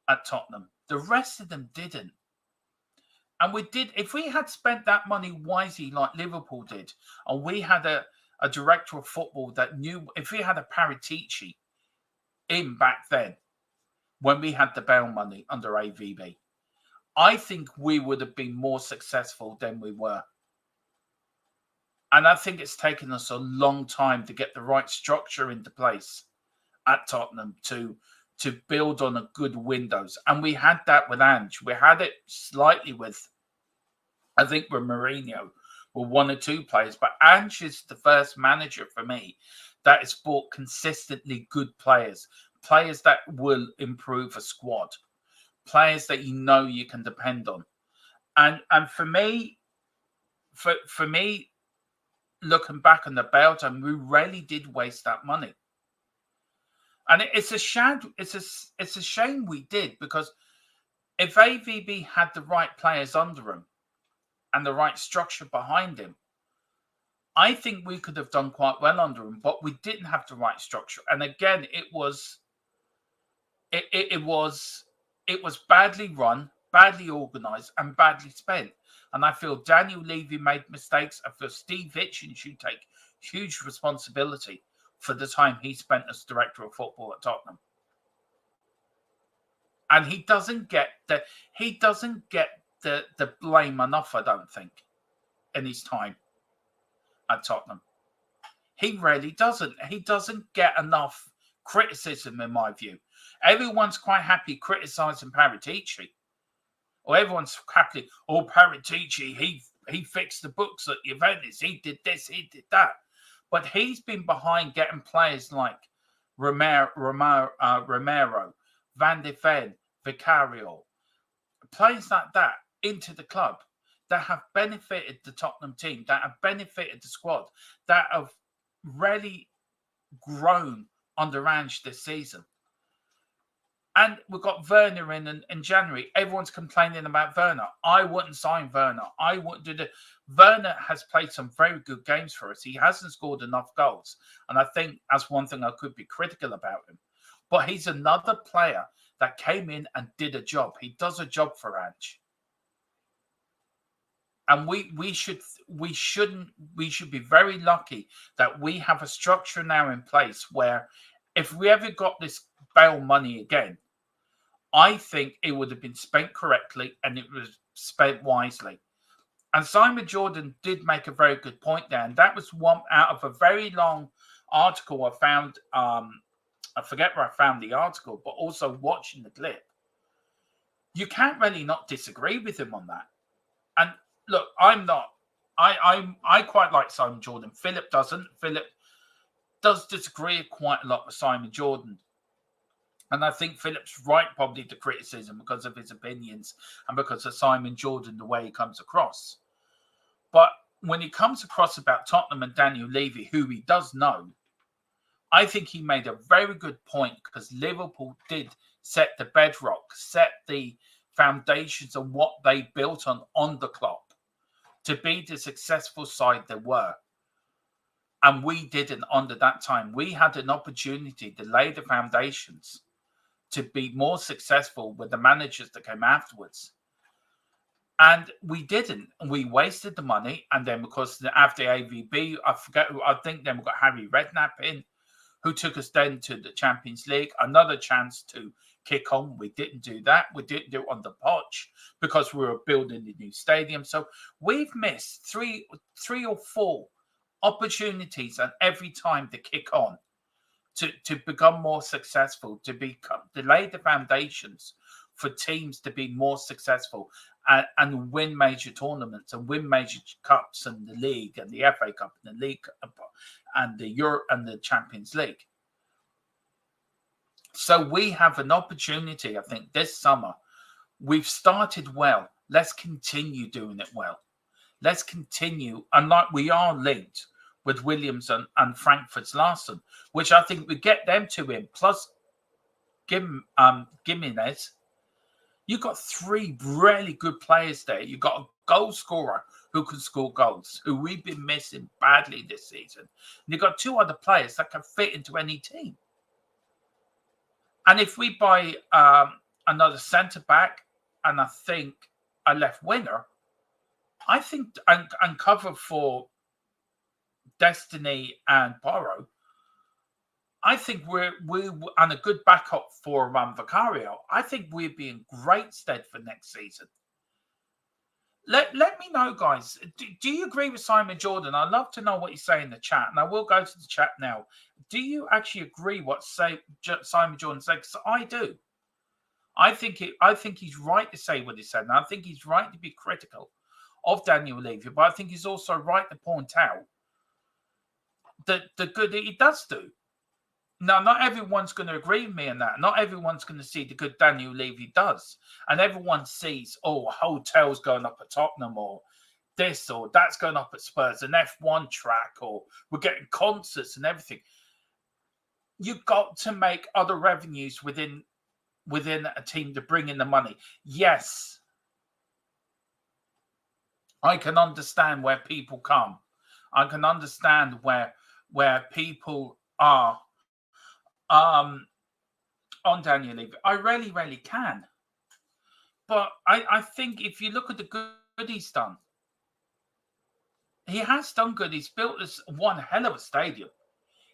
at Tottenham. The rest of them didn't. And we did, if we had spent that money wisely like Liverpool did, and we had a director of football that knew, if we had a Paratici in back then when we had the bail money under AVB, I think we would have been more successful than we were. And I think it's taken us a long time to get the right structure into place at Tottenham to build on a good windows. And we had that with Ange. We had it slightly with, I think, with Mourinho, with one or two players. But Ange is the first manager for me that has brought consistently good players, players that will improve a squad, players that you know you can depend on. And for me, looking back on the bail time, we really did waste that money. And it's a shame. It's a shame we did, because if AVB had the right players under him and the right structure behind him, I think we could have done quite well under him. But we didn't have the right structure, and again, it was badly run, badly organised, and badly spent. And I feel Daniel Levy made mistakes. I feel Steve Hitchens should take huge responsibility for the time he spent as director of football at Tottenham. And he doesn't get the blame enough, I don't think, in his time at Tottenham. He really doesn't. He doesn't get enough criticism, in my view. Everyone's quite happy criticising Paratici. Or everyone's happy, Paratici, he fixed the books at Gimenez. He did this, he did that. But he's been behind getting players like Romero, Van de Ven, Vicario, players like that into the club that have benefited the Tottenham team, that have benefited the squad, that have really grown under Ange this season. And we've got Werner in January. Everyone's complaining about Werner. I wouldn't sign Werner. I wouldn't do that. Werner has played some very good games for us. He hasn't scored enough goals. And I think that's one thing I could be critical about him. But he's another player that came in and did a job. He does a job for Ange. And we should be very lucky that we have a structure now in place where if we ever got this bail money again, I think it would have been spent correctly and it was spent wisely. And Simon Jordan did make a very good point there. And that was one out of a very long article I found. I forget where I found the article, but also watching the clip. You can't really not disagree with him on that. And look, I quite like Simon Jordan. Philip doesn't. Philip does disagree quite a lot with Simon Jordan. And I think Philip's right probably to criticism because of his opinions and because of Simon Jordan, the way he comes across. But when he comes across about Tottenham and Daniel Levy, who he does know, I think he made a very good point because Liverpool did set the bedrock, set the foundations of what they built on the club to be the successful side they were. And we didn't under that time. We had an opportunity to lay the foundations to be more successful with the managers that came afterwards. And we didn't. We wasted the money. And then because after AVB, I think then we got Harry Redknapp in, who took us then to the Champions League. Another chance to kick on. We didn't do that. We didn't do it on the pitch because we were building the new stadium. So we've missed three or four opportunities at every time to kick on, to become more successful, to lay the foundations for teams to be more successful and win major tournaments and win major cups and the league and the FA Cup and the League and the Euro and the Champions League. So we have an opportunity, I think, this summer. We've started well. Let's continue doing it well. Let's continue, and like we are linked with Williams and Frankfurt's Larsson, which I think we get them to him, plus Gimenez. You've got three really good players there. You've got a goal scorer who can score goals, who we've been missing badly this season. And you've got two other players that can fit into any team. And if we buy another centre-back and I think a left winger, I think, and cover for Destiny and Porro, I think we're and a good backup for Vicario. I think we'd be in great stead for next season. Let me know, guys. Do you agree with Simon Jordan? I'd love to know what you say in the chat, and I will go to the chat now. Do you actually agree what Simon Jordan said? Because I do. I think he's right to say what he said, and I think he's right to be critical of Daniel Levy, but I think he's also right to point out the good that he does do. Now, not everyone's going to agree with me on that. Not everyone's going to see the good Daniel Levy does. And everyone sees, oh, hotels going up at Tottenham, or this or that's going up at Spurs, an F1 track, or we're getting concerts and everything. You've got to make other revenues within a team to bring in the money. Yes, I can understand where people come. I can understand where people are on Daniel Levy. I really can. But I think if you look at the good he's done, he has done good. He's built this one hell of a stadium.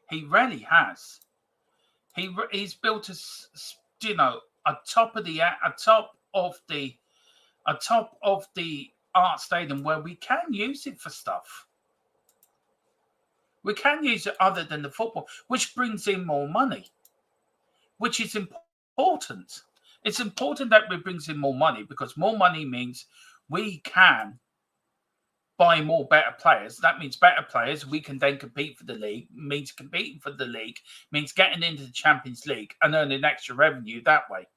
He really has. He's built a top of the art stadium where we can use it for stuff. We can use it other than the football, which brings in more money, which is important. It's important that it brings in more money, because more money means we can buy more better players. That means better players. We can then compete for the league. Means competing for the league means getting into the Champions League and earning extra revenue that way.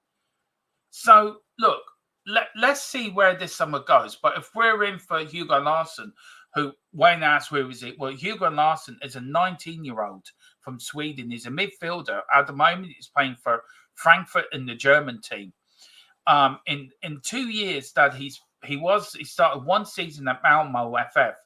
So, look, let's see where this summer goes. But if we're in for Hugo Larsson, who Wayne asked where is it? Well, Hugo Larsson is a 19-year-old from Sweden. He's a midfielder. At the moment, he's playing for Frankfurt in the German team. In 2 years that he started one season at Malmo FF.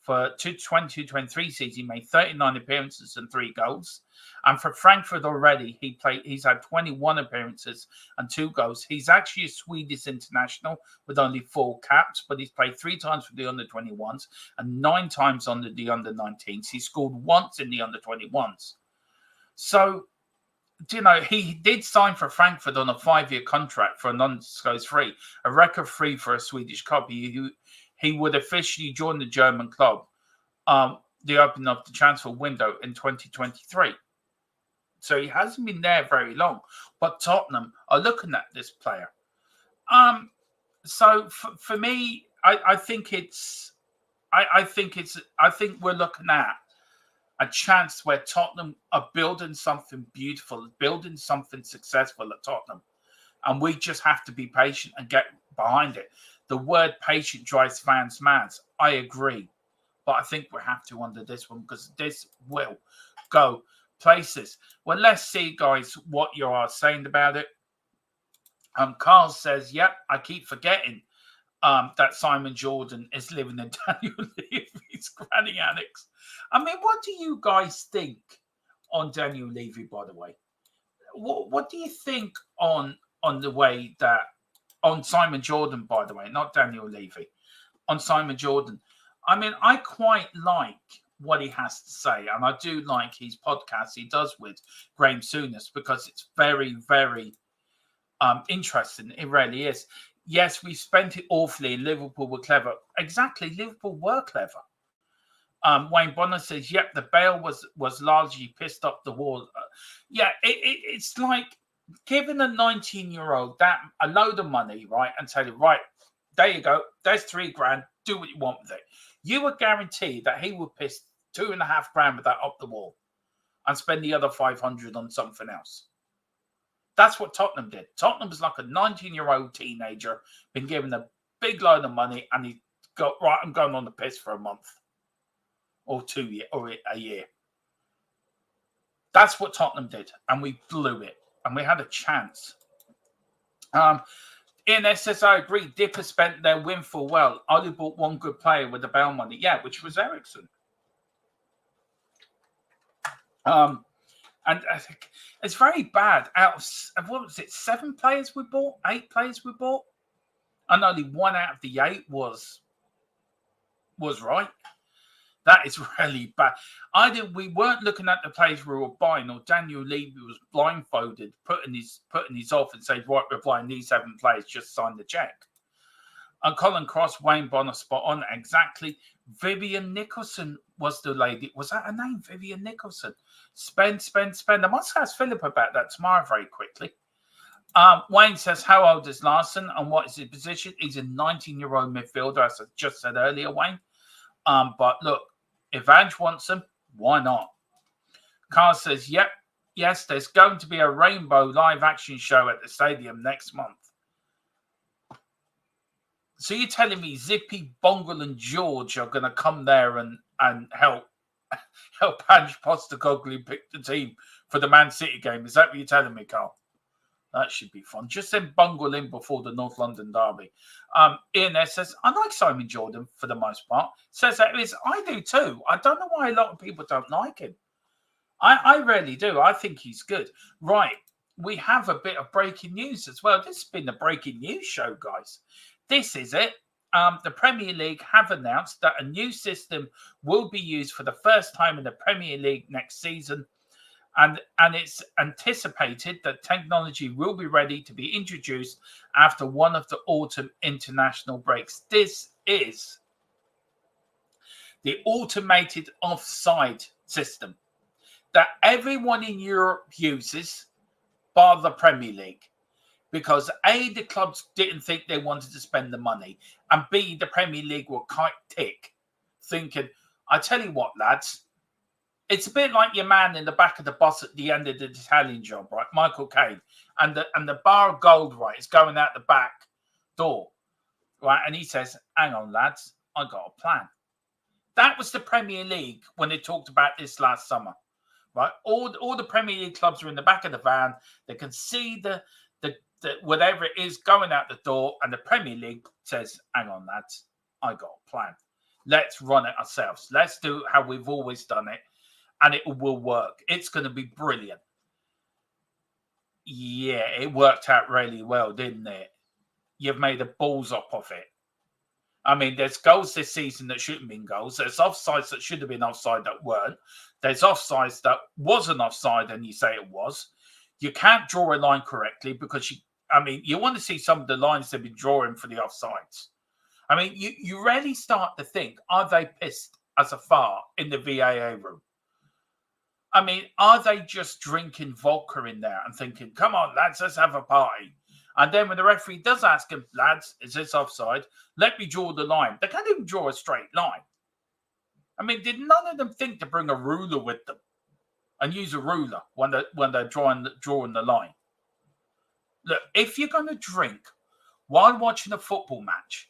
For 22-23 season, he made 39 appearances and 3 goals. And for Frankfurt already, he's had 21 appearances and 2 goals. He's actually a Swedish international with only 4 caps, but he's played 3 times for the under-21s and 9 times under the under-19s. He scored once in the under-21s. So, he did sign for Frankfurt on a 5-year contract for a non-disclosed fee, a record fee for a Swedish club. He would officially join the German club, the opening of the transfer window in 2023. So he hasn't been there very long, but Tottenham are looking at this player. So for me, I think we're looking at a chance where Tottenham are building something beautiful, building something successful at Tottenham. And we just have to be patient and get behind it. The word patient drives fans mad. I agree. But I think we have to under this one, because this will go places. Well, let's see, guys, what you are saying about it. Carl says, yep, I keep forgetting that Simon Jordan is living in Daniel Levy's granny annex. I mean, what do you guys think on Daniel Levy, by the way? What do you think on the way that, on Simon Jordan, by the way, not Daniel Levy, on Simon Jordan? I mean, I quite like what he has to say, and I do like his podcast he does with Graham Souness, because it's very, very interesting. It really is. Yes, we spent it awfully, and Liverpool were clever. Exactly, Liverpool were clever. Wayne Bonner says, yep, the bail was largely pissed up the wall. It's like giving a 19-year-old that a load of money, right, and tell him, right, there you go, there's $3,000, do what you want with it. You were guaranteed that he would piss $2,500 with that up the wall and spend the other $500 on something else. That's what Tottenham did. Tottenham was like a 19-year-old teenager, been given a big load of money, and he got, right, I'm going on the piss for a month or 2 years or a year. That's what Tottenham did, and we blew it, and we had a chance. Ian says, I agree. Dipper spent their windfall well. Only bought one good player with the bail money. Yeah, which was Ericsson. And I think it's very bad. Out of, what was it, 7 players we bought? 8 players we bought? And only 1 out of the 8 was right. That is really bad. We weren't looking at the players we were buying, or Daniel Levy was blindfolded, putting his off and saying, right, we're buying these 7 players, just sign the check. And Colin Cross, Wayne Bonner, spot on, exactly. Vivian Nicholson was the lady. Was that her name, Vivian Nicholson? Spend. I must ask Philip about that tomorrow very quickly. Wayne says, how old is Larson and what is his position? He's a 19-year-old midfielder, as I just said earlier, Wayne. But look, if Ange wants him, why not? Carl says, yes, there's going to be a rainbow live action show at the stadium next month. So you're telling me Zippy, Bongle and George are going to come there and help Ange Postecoglou pick the team for the Man City game? Is that what you're telling me, Carl? That should be fun. Just send Bungle in before the North London derby. Ian S says, I like Simon Jordan for the most part. Says that is, I do too. I don't know why a lot of people don't like him. I really do. I think he's good. Right. We have a bit of breaking news as well. This has been the breaking news show, guys. This is it. The Premier League have announced that a new system will be used for the first time in the Premier League next season. And it's anticipated that technology will be ready to be introduced after one of the autumn international breaks. This is the automated offside system that everyone in Europe uses, bar the Premier League, because A, the clubs didn't think they wanted to spend the money, and B, the Premier League were quite tick, thinking, I tell you what, lads, it's a bit like your man in the back of the bus at the end of the Italian Job, right? Michael Caine. And the bar of gold, right, is going out the back door, right? And he says, hang on, lads, I got a plan. That was the Premier League when they talked about this last summer, right? All the Premier League clubs are in the back of the van. They can see the whatever it is going out the door. And the Premier League says, hang on, lads, I got a plan. Let's run it ourselves. Let's do how we've always done it. And it will work. It's going to be brilliant. Yeah, it worked out really well, didn't it? You've made a balls up of it. I mean, there's goals this season that shouldn't have been goals. There's offsides that should have been offside that weren't. There's offsides that wasn't offside and you say it was. You can't draw a line correctly because you want to see some of the lines they've been drawing for the offsides. I mean, you really start to think, are they pissed as a far in the VAA room? I mean, are they just drinking vodka in there and thinking, come on, lads, let's have a party? And then when the referee does ask him, lads, is this offside? Let me draw the line. They can't even draw a straight line. I mean, did none of them think to bring a ruler with them and use a ruler when they're drawing the line? Look, if you're going to drink while watching a football match,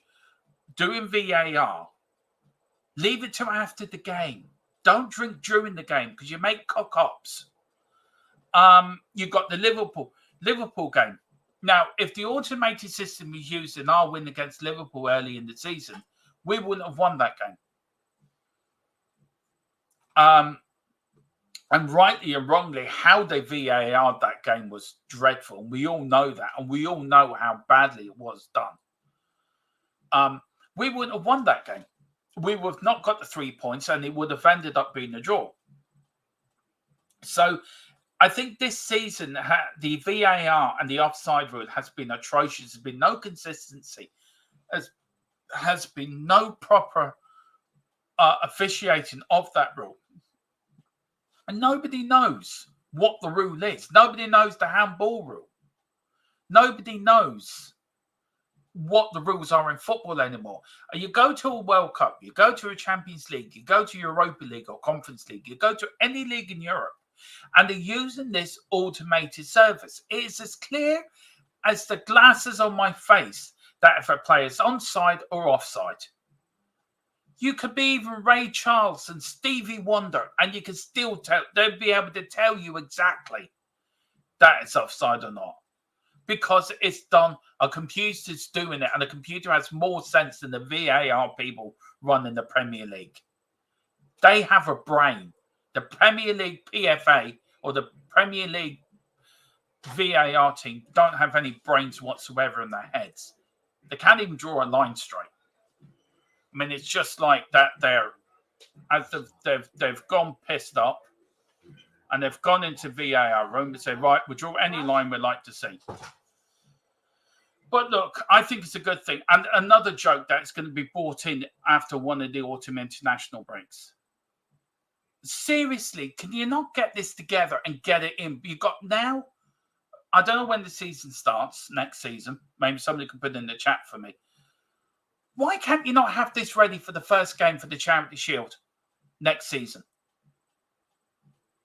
doing VAR, leave it till after the game. Don't drink during the game because you make cock-ups. You've got the Liverpool game. Now, if the automated system was used in our win against Liverpool early in the season, we wouldn't have won that game. And rightly and wrongly, how they VAR'd that game was dreadful. And we all know that. And we all know how badly it was done. We wouldn't have won that game. We would have not got the 3 points and it would have ended up being a draw. So I think this season, the VAR and the offside rule has been atrocious. There's been no consistency. Has been no proper officiating of that rule. And nobody knows what the rule is. Nobody knows the handball rule. Nobody knows what the rules are in football anymore. You go to a World Cup, you go to a Champions League, you go to Europa League or Conference League, you go to any league in Europe, and they're using this automated service. It is as clear as the glasses on my face that if a player's onside or offside, you could be even Ray Charles and Stevie Wonder, and you can still tell, they'll be able to tell you exactly that it's offside or not. Because it's done, a computer's doing it, and a computer has more sense than the VAR people running the Premier League. They have a brain. The Premier League PFA or the Premier League VAR team don't have any brains whatsoever in their heads. They can't even draw a line straight. I mean, it's just like that. as they've gone pissed up, and they've gone into VAR room and said, right, we'll draw any line we'd like to see. But look, I think it's a good thing. And another joke that's going to be brought in after one of the autumn international breaks. Seriously, can you not get this together and get it in? You got now, I don't know when the season starts next season. Maybe somebody can put it in the chat for me. Why can't you not have this ready for the first game for the Charity Shield next season?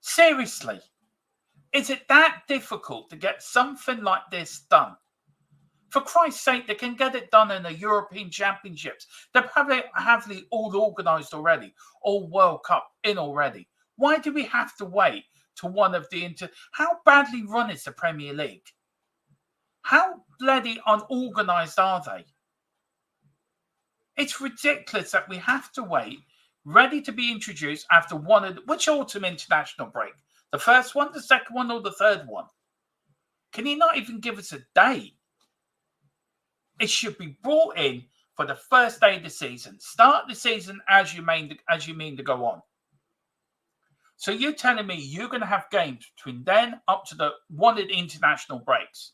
Seriously, is it that difficult to get something like this done? For Christ's sake, they can get it done in the European Championships. They probably have it all organised already, all World Cup in already. Why do we have to wait to one of the How badly run is the Premier League? How bloody unorganised are they? It's ridiculous that we have to wait, ready to be introduced after one of which autumn international break? The first one, the second one, or the third one? Can you not even give us a date? It should be brought in for the first day of the season. Start the season as you mean to go on. So you're telling me you're going to have games between then up to the one of the international breaks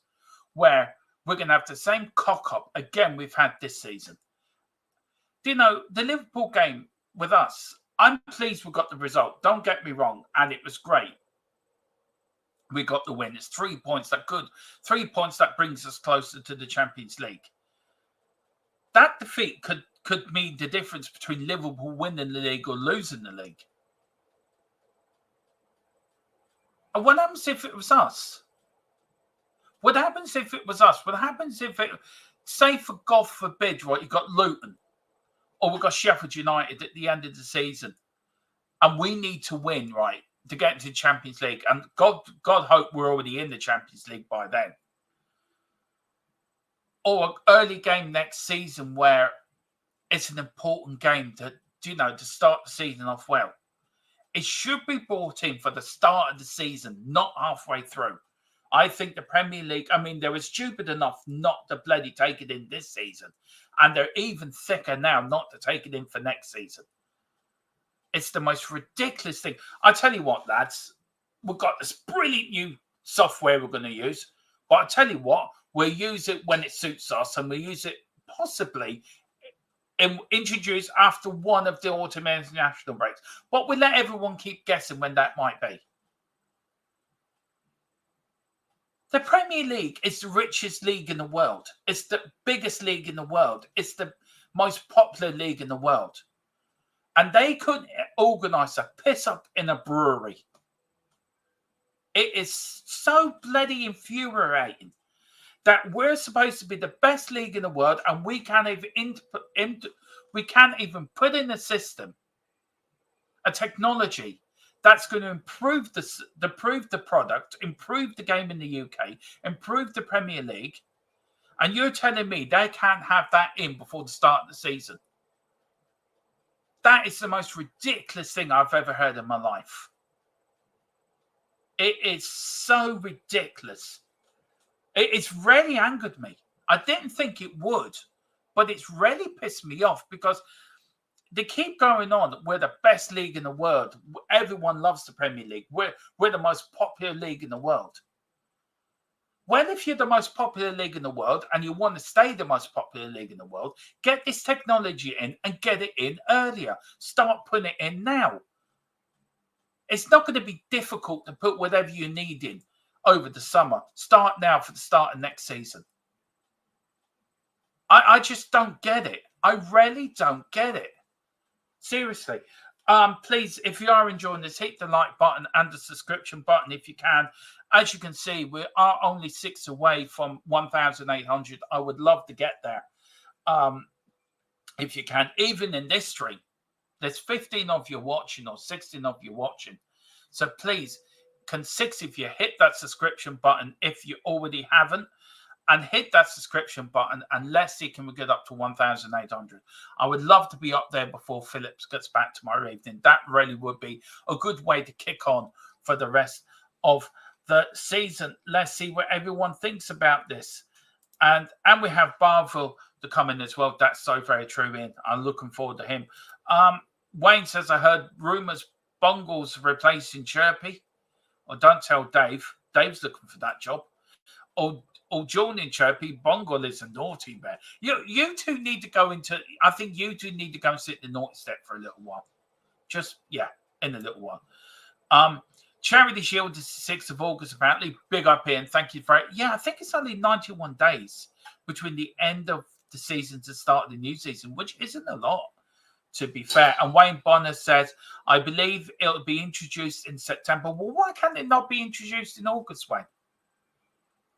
where we're going to have the same cock-up again we've had this season. Do you know, the Liverpool game with us, I'm pleased we got the result. Don't get me wrong. And it was great. We got the win. It's 3 points that good. 3 points that brings us closer to the Champions League. That defeat could mean the difference between Liverpool winning the league or losing the league. And what happens if it was us? What happens if it was us? What happens if it, say for God forbid, right, you got Luton or we've got Sheffield United at the end of the season and we need to win, right, to get into the Champions League. And God hope we're already in the Champions League by then. Or an early game next season where it's an important game to start the season off well. It should be brought in for the start of the season, not halfway through. I think the Premier League, they were stupid enough not to bloody take it in this season. And they're even thicker now not to take it in for next season. It's the most ridiculous thing. I tell you what, lads, we've got this brilliant new software we're going to use. But I tell you what, we'll use it when it suits us, and we'll use it possibly introduced after one of the autumn international breaks. But we'll let everyone keep guessing when that might be. The Premier League is the richest league in the world. It's the biggest league in the world. It's the most popular league in the world. And they couldn't organise a piss up in a brewery. It is so bloody infuriating that we're supposed to be the best league in the world and we can't even put in a system, a technology that's going to improve the product, improve the game in the UK, improve the Premier League. And you're telling me they can't have that in before the start of the season? That is the most ridiculous thing I've ever heard in my life. It is so ridiculous. It's really angered me. I didn't think it would, but it's really pissed me off because they keep going on. We're the best league in the world. Everyone loves the Premier League. We're the most popular league in the world. Well, if you're the most popular league in the world and you want to stay the most popular league in the world, get this technology in and get it in earlier. Start putting it in now. It's not going to be difficult to put whatever you need in over the summer. Start now for the start of next season. I just don't get it. I really don't get it. Seriously. Please, if you are enjoying this, hit the like button and the subscription button if you can. As you can see, we are only 6 away from 1,800. I would love to get there. If you can, even in this stream, there's 15 of you watching or 16 of you watching. So please, can 6 of you hit that subscription button if you already haven't, and hit that subscription button, and let's see, can we get up to 1,800? I would love to be up there before Phillips gets back tomorrow evening. That really would be a good way to kick on for the rest of the season. Let's see what everyone thinks about this. And we have Barville to come in as well. That's so very true, Ian. I'm looking forward to him. Wayne says, I heard rumours Bungle's replacing Chirpy. Or don't tell Dave. Dave's looking for that job. Or joining Chirpy, Bungle is a naughty bear. You two need to go into... I think you two need to go and sit in the naughty step for a little while. Just, yeah, in a little while. Charity Shield is the 6th of August, apparently. Big up, Ian. Thank you for it. Yeah, I think it's only 91 days between the end of the season to start the new season, which isn't a lot, to be fair. And Wayne Bonner says, I believe it'll be introduced in September. Well, why can't it not be introduced in August, Wayne?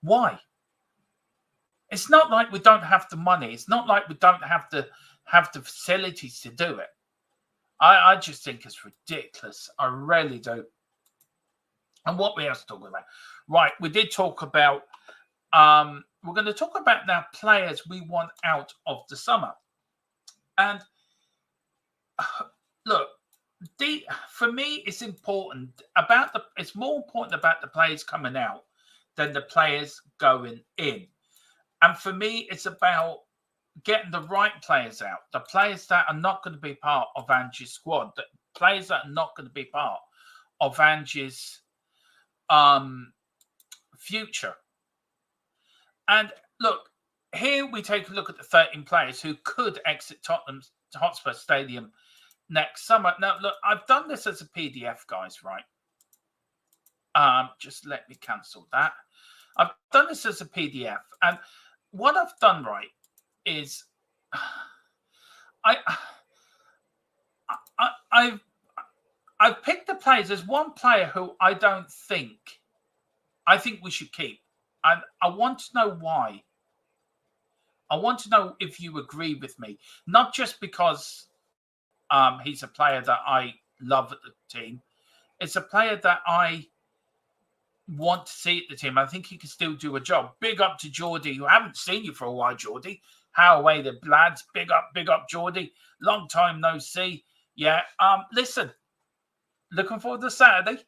Why? It's not like we don't have the money. It's not like we don't have the facilities to do it. I just think it's ridiculous. I really do. And what we else talking about? Right, we did talk about, we're going to talk about now players we want out of the summer. And look, for me, it's important it's more important about the players coming out than the players going in. And for me, it's about getting the right players out, the players that are not going to be part of Angie's squad, the players that are not going to be part of Angie's future. And look, here we take a look at the 13 players who could exit Tottenham's Hotspur Stadium next summer. Now, look, I've done this as a PDF, guys, right? Just let me cancel that. I've done this as a PDF, and what I've done, right, is I've picked the players. There's one player who I think we should keep, and I want to know why. I want to know if you agree with me, not just because he's a player that I love at the team. It's a player that I want to see at the team. I think he can still do a job. Big up to Geordie, who haven't seen you for a while, Geordie. How away the lads? Big up, Geordie. Long time no see. Yeah. Listen, looking forward to Saturday.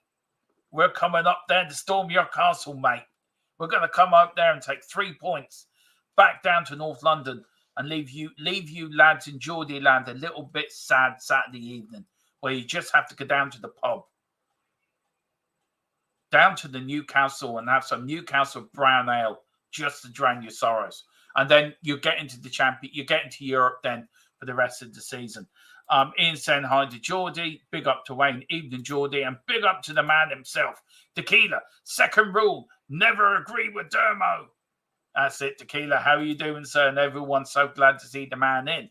We're coming up there to storm your castle, mate. We're going to come up there and take 3 points back down to North London and leave you lads in Geordie land a little bit sad Saturday evening, where you just have to go down to the pub, down to the Newcastle, and have some Newcastle brown ale just to drown your sorrows. And then you get into you get into Europe then for the rest of the season. Ian saying hi to Geordie. Big up to Wayne. Evening, Geordie. And big up to the man himself, Tequila. Second rule, never agree with Dermo. That's it, Tequila. How are you doing, sir? And everyone's so glad to see the man in.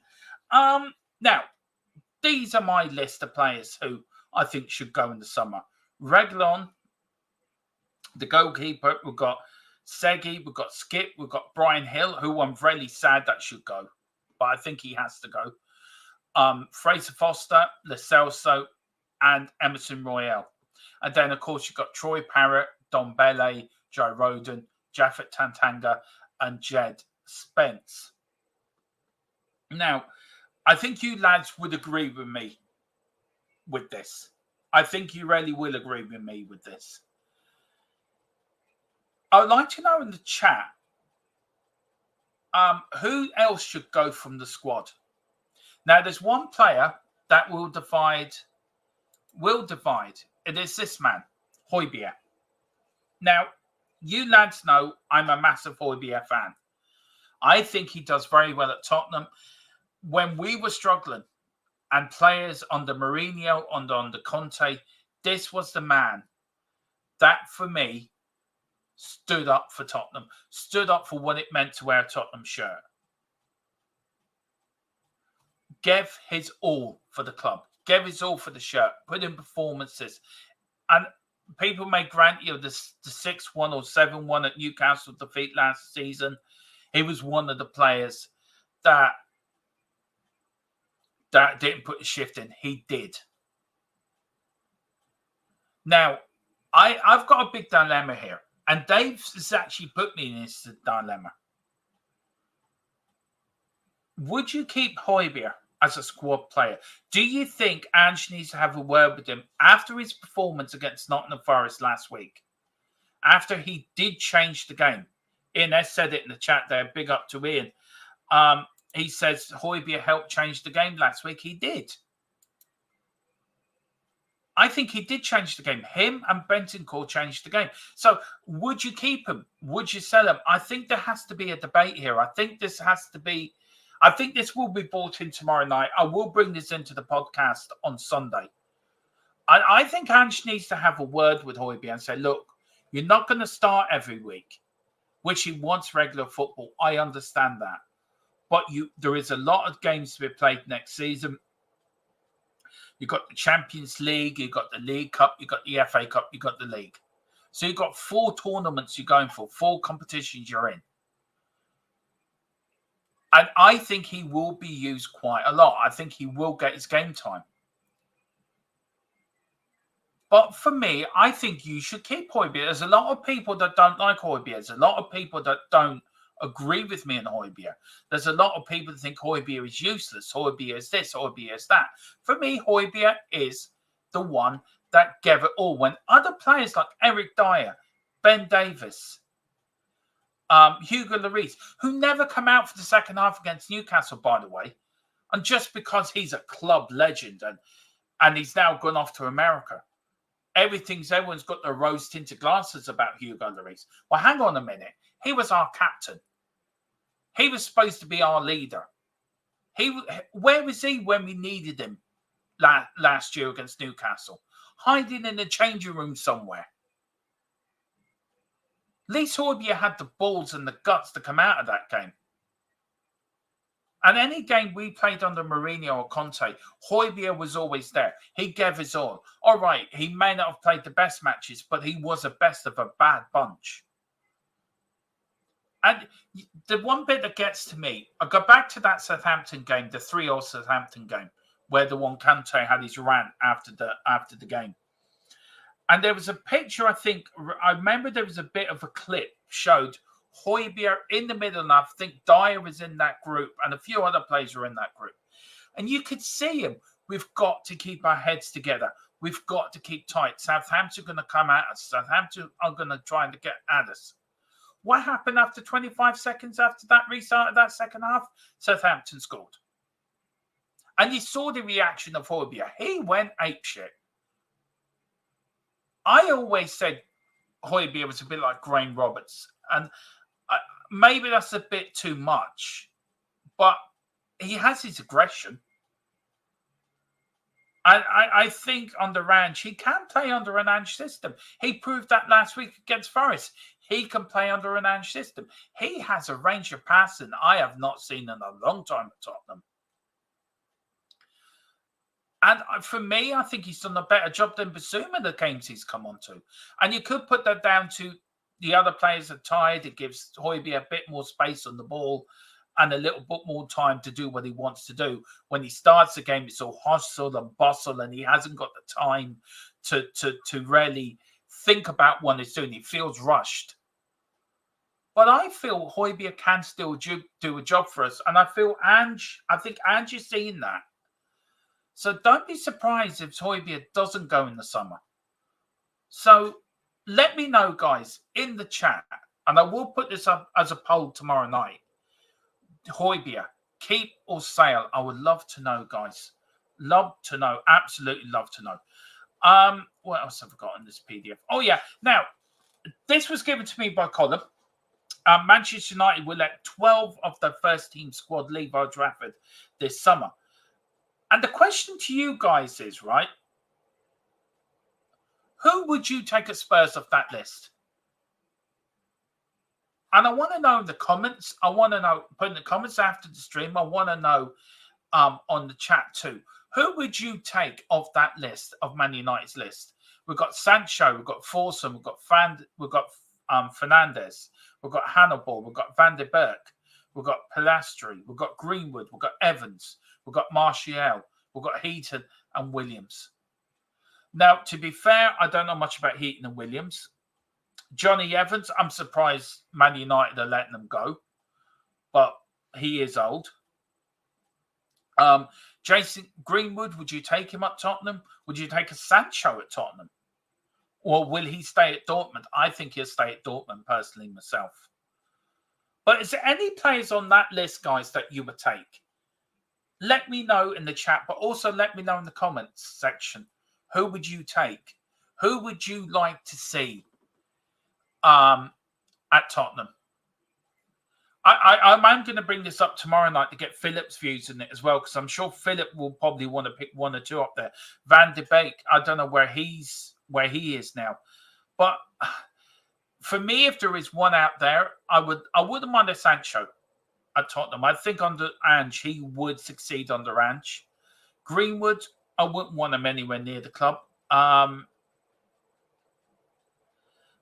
Now, these are my list of players who I think should go in the summer. Reguilon, the goalkeeper. We've got Segi, we've got Skip, we've got Brian Hill, who I'm really sad that should go, but I think he has to go. Fraser Foster, Lo Celso, and Emerson Royale. And then, of course, you've got Troy Parrott, Don Bele, Joe Roden, Jaffet Tantanga, and Jed Spence. Now, I think you lads would agree with me with this. I think you really will agree with me with this. I would like to know in the chat who else should go from the squad. Now, there's one player that will divide. It is this man, Højbjerg. Now, you lads know I'm a massive Højbjerg fan. I think he does very well at Tottenham. When we were struggling and players under Mourinho, under Conte, this was the man that, for me, stood up for Tottenham, stood up for what it meant to wear a Tottenham shirt. Gave his all for the club, gave his all for the shirt, put in performances. And people may grant you the 6-1 or 7-1 at Newcastle defeat last season. He was one of the players that didn't put the shift in. He did. Now, I've got a big dilemma here. And Dave has actually put me in this dilemma. Would you keep Højbjerg as a squad player? Do you think Ange needs to have a word with him after his performance against Nottingham Forest last week? After he did change the game. Ian has said it in the chat there. Big up to Ian. He says Højbjerg helped change the game last week. He did. I think he did change the game. Him and Bentancur changed the game. So would you keep him? Would you sell him? I think there has to be a debate here. I think this will be brought in tomorrow night. I will bring this into the podcast on Sunday. I think Ange needs to have a word with Højbjerg and say, look, you're not going to start every week, which he wants regular football. I understand that. But there is a lot of games to be played next season. You've got the Champions League, you've got the League Cup, you've got the FA Cup, you've got the League. So you've got 4 tournaments you're going for, 4 competitions you're in. And I think he will be used quite a lot. I think he will get his game time. But for me, I think you should keep Højbjerg. There's a lot of people that don't like Højbjerg. There's a lot of people that don't agree with me on Højbjerg. There's a lot of people that think Højbjerg is useless. Højbjerg is this, Højbjerg is that. For me, Højbjerg is the one that gave it all. When other players like Eric Dyer, Ben Davies, Hugo Lloris, who never come out for the second half against Newcastle, by the way, and just because he's a club legend and he's now gone off to America, everyone's got their rose-tinted glasses about Hugo Lloris. Well, hang on a minute. He was our captain. He was supposed to be our leader. Where was he when we needed him last year against Newcastle? Hiding in the changing room somewhere. Leeds Højbjerg had the balls and the guts to come out of that game. And any game we played under Mourinho or Conte, Højbjerg was always there. He gave his all. All right, he may not have played the best matches, but he was the best of a bad bunch. And the one bit that gets to me, I go back to that Southampton game, the 3-0 Southampton game, where the one Conte had his rant after the game. And there was a picture, I remember there was a bit of a clip showed Højbjerg in the middle, and I think Dyer was in that group, and a few other players were in that group. And you could see him. We've got to keep our heads together. We've got to keep tight. Southampton are going to come at us. Southampton are going to try and get at us. What happened after 25 seconds after that restart of that second half? Southampton scored. And you saw the reaction of Højbjerg. He went apeshit. I always said Højbjerg was a bit like Graham Roberts. And maybe that's a bit too much. But he has his aggression. And I think under Ange, he can play under an Ange system. He proved that last week against Forest. He can play under an Ange system. He has a range of passing I have not seen in a long time at Tottenham. And for me, I think he's done a better job than Basuma the games he's come on to. And you could put that down to the other players are tired. It gives Højbjerg a bit more space on the ball and a little bit more time to do what he wants to do. When he starts the game, it's all hustle and bustle, and he hasn't got the time to really think about what he's doing. He feels rushed. But I feel Højbjerg can still do a job for us. And I think Ange is seeing that. So don't be surprised if Højbjerg doesn't go in the summer. So let me know, guys, in the chat. And I will put this up as a poll tomorrow night. Højbjerg, keep or sale? I would love to know, guys. Love to know. Absolutely love to know. What else have I got in this PDF? Oh, yeah. Now, this was given to me by Colin. Manchester United will let 12 of the first team squad leave Old Trafford this summer. And the question to you guys is, right, who would you take at Spurs off that list? And I want to know in the comments. I want to know, put in the comments after the stream. I want to know on the chat too. Who would you take off that list, of Man United's list? We've got Sancho, we've got Forsum, we've got Fernandes, we've got Hannibal, we've got Van der Beek, we've got Pilastri, we've got Greenwood, we've got Evans, we've got Martial, we've got Heaton and Williams. Now, to be fair, I don't know much about Heaton and Williams. Johnny Evans, I'm surprised Man United are letting him go, but he is old. Jason Greenwood, would you take him at Tottenham? Would you take a Sancho at Tottenham? Or will he stay at Dortmund? I think he'll stay at Dortmund, personally, myself. But is there any players on that list, guys, that you would take? Let me know in the chat, but also let me know in the comments section. who would you take? Who would you like to see at Tottenham? I'm going to bring this up tomorrow night to get Philip's views on it as well, because I'm sure Philip will probably want to pick one or two up there. Van de Beek, I don't know where he is now, but for me, if there is one out there, I wouldn't mind a Sancho at Tottenham. I think under Ange, he would succeed under Ange. Greenwood, I wouldn't want him anywhere near the club.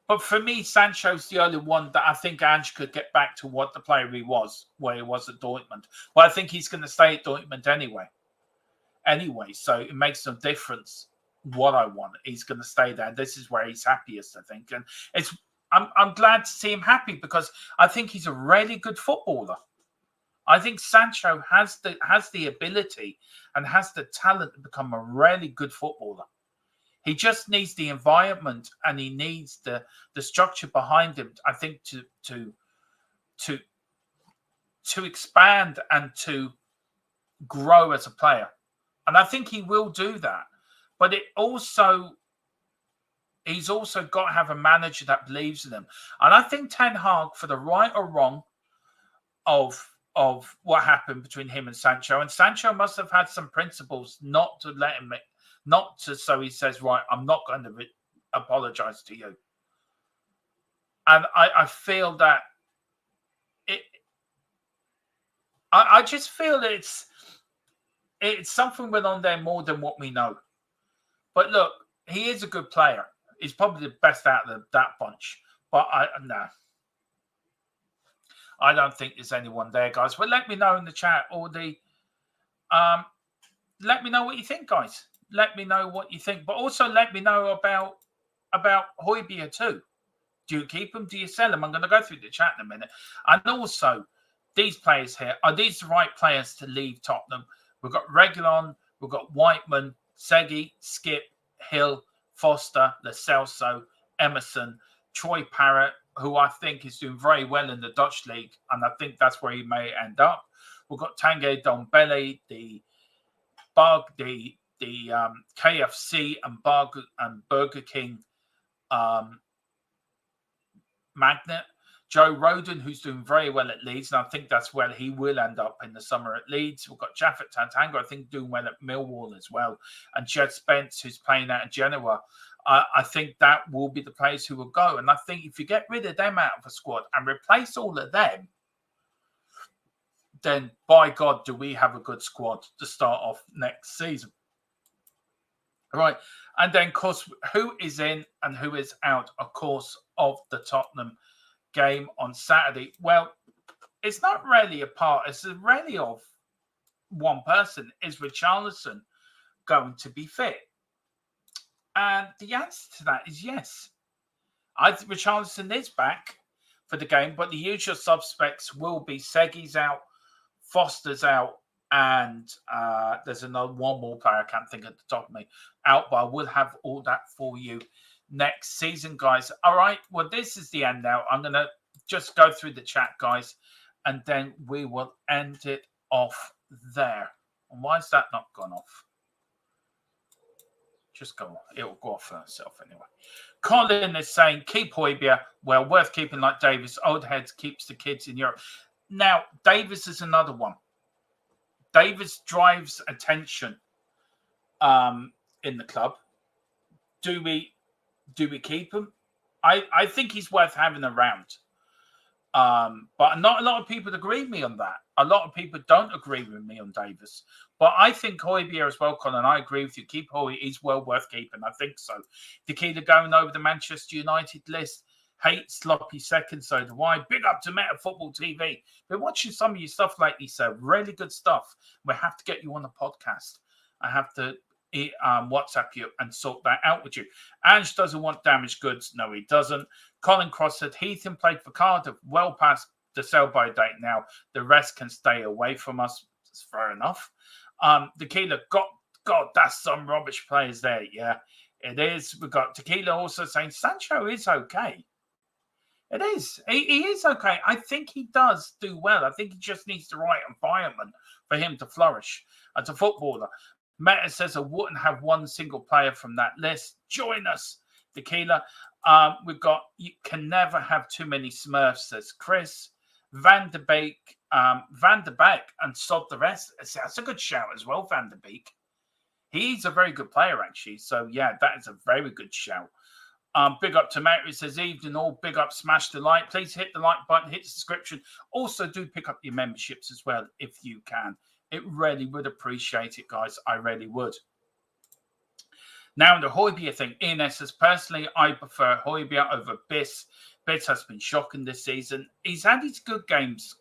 But for me, Sancho's the only one that I think Ange could get back to what the player he was, where he was at Dortmund. But I think he's going to stay at Dortmund anyway. So it makes no difference what I want. He's going to stay there. This is where he's happiest, I think. And I'm glad to see him happy, because I think he's a really good footballer. I think Sancho has the ability and has the talent to become a really good footballer. He just needs the environment, and he needs the structure behind him, I think, to expand and to grow as a player. And I think he will do that. But he's also got to have a manager that believes in him. And I think Ten Hag, for the right or wrong of what happened between him and Sancho must have had some principles not to let him. So he says, right, I'm not going to apologize to you. And I feel that I just feel that it's something went on there more than what we know. But look, he is a good player. He's probably the best out of that bunch. But I don't think there's anyone there, guys. But let me know in the chat, or let me know what you think, guys. Let me know what you think. But also let me know about Hojbjerg too. Do you keep him? Do you sell him? I'm going to go through the chat in a minute. And also, these players here, are these the right players to leave Tottenham? We've got Reguilon, we've got Whiteman, Segi, Skip, Hill, Foster, Lo Celso, Emerson, Troy Parrott, who I think is doing very well in the Dutch league, and I think that's where he may end up. We've got Tanguy Ndombele, the KFC and Burger King magnet. Joe Rodon, who's doing very well at Leeds, and I think that's where he will end up in the summer at Leeds. We've got Jaffet Tantanga, I think, doing well at Millwall as well. And Jed Spence, who's playing out at Genoa. I think that will be the players who will go. And I think if you get rid of them out of the squad and replace all of them, then by God, do we have a good squad to start off next season. Right. And then, of course, who is in and who is out, of course, of the Tottenham game on Saturday? Well, it's not really a part. It's really of one person. Is Richarlison going to be fit? And the answer to that is yes. I think Richarlison is back for the game, but the usual suspects will be Segi's out, Foster's out, and there's one more player I can't think at the top of me out, but I will have all that for you next season, guys. All right, well, this is the end now. I'm going to just go through the chat, guys, and then we will end it off there. And why is that not gone off? Just go on. It'll go off for itself anyway. Colin is saying, keep Hojbjerg. Well, worth keeping like Davis. Old heads keeps the kids in Europe. Now, Davis is another one. Davis drives attention in the club. Do we keep him? I think he's worth having around. But not a lot of people agree with me on that. A lot of people don't agree with me on Davis. But I think Hojbjerg as well, Colin. I agree with you. Keep Hojbjerg. He's well worth keeping. I think so. Tequila going over the Manchester United list. Hate sloppy seconds, so do I. Big up to Meta Football TV. Been watching some of your stuff lately, sir. Really good stuff. We have to get you on the podcast. I have to WhatsApp you and sort that out with you. Ange doesn't want damaged goods. No, he doesn't. Colin Cross said, Heaton played for Cardiff. Well past the sell-by date now. The rest can stay away from us. It's fair enough. Tequila, God, that's some rubbish players there. Yeah, it is. We've got Tequila also saying, Sancho is okay. It is. He is okay. I think he does do well. I think he just needs the right environment for him to flourish as a footballer. Meta says I wouldn't have one single player from that list. Join us, Tequila. We've got you can never have too many Smurfs, says Chris. Van der Beek, and sod the rest. That's a good shout as well, Van der Beek. He's a very good player, actually. So, yeah, that is a very good shout. Big up to Matt, who says, evening all, big up, smash the like. Please hit the like button, hit the subscription. Also, do pick up your memberships as well, if you can. It really would appreciate it, guys. I really would. Now, the Højbjerg thing. Ian says, personally, I prefer Højbjerg over Biss. Biss has been shocking this season. He's had his good games,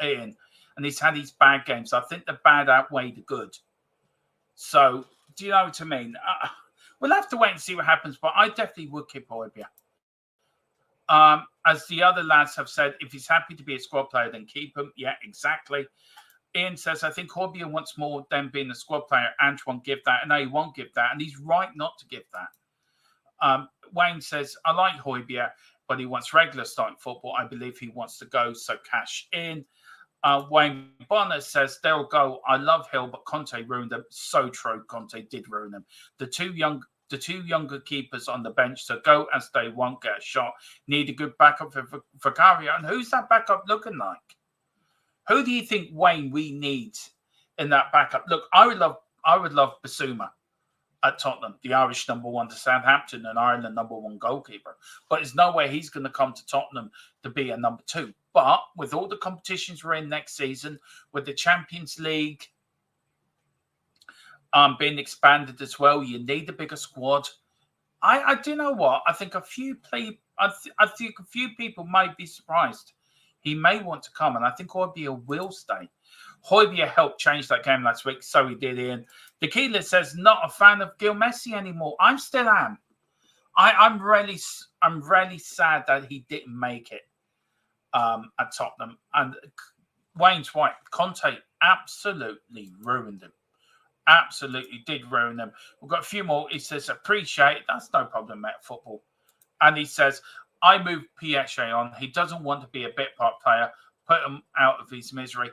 Ian, and he's had his bad games. I think the bad outweigh the good. So, do you know what I mean? We'll have to wait and see what happens, but I definitely would keep Højbjerg. As the other lads have said, if he's happy to be a squad player, then keep him. Yeah, exactly. Ian says, I think Højbjerg wants more than being a squad player. Ange won't give that. And no, he won't give that. And he's right not to give that. Wayne says, I like Højbjerg, but he wants regular starting football. I believe he wants to go, so cash in. Wayne Bonner says, they'll go. I love Hill, but Conte ruined them. So true. Conte did ruin them. The two younger keepers on the bench, so go as they won't get a shot. Need a good backup for Vicario. And who's that backup looking like? Who do you think, Wayne, we need in that backup? Look, I would love Bissouma at Tottenham, the Irish #1 to Southampton and Ireland #1 goalkeeper. But there's no way he's going to come to Tottenham to be a #2. But with all the competitions we're in next season, with the Champions League being expanded as well, you need a bigger squad. I do know what I think. A few people might be surprised. He may want to come, and I think Højbjerg will stay. Højbjerg helped change that game last week, so he did. Ian Tequila says, not a fan of Gimenez anymore. I still am. I'm really sad that he didn't make it at Tottenham. And Wayne's right. Conte absolutely ruined him. Absolutely did ruin them. We've got a few more. He says, appreciate it. That's no problem at football. And he says, I moved Piaget on. He doesn't want to be a bit part player. Put him out of his misery.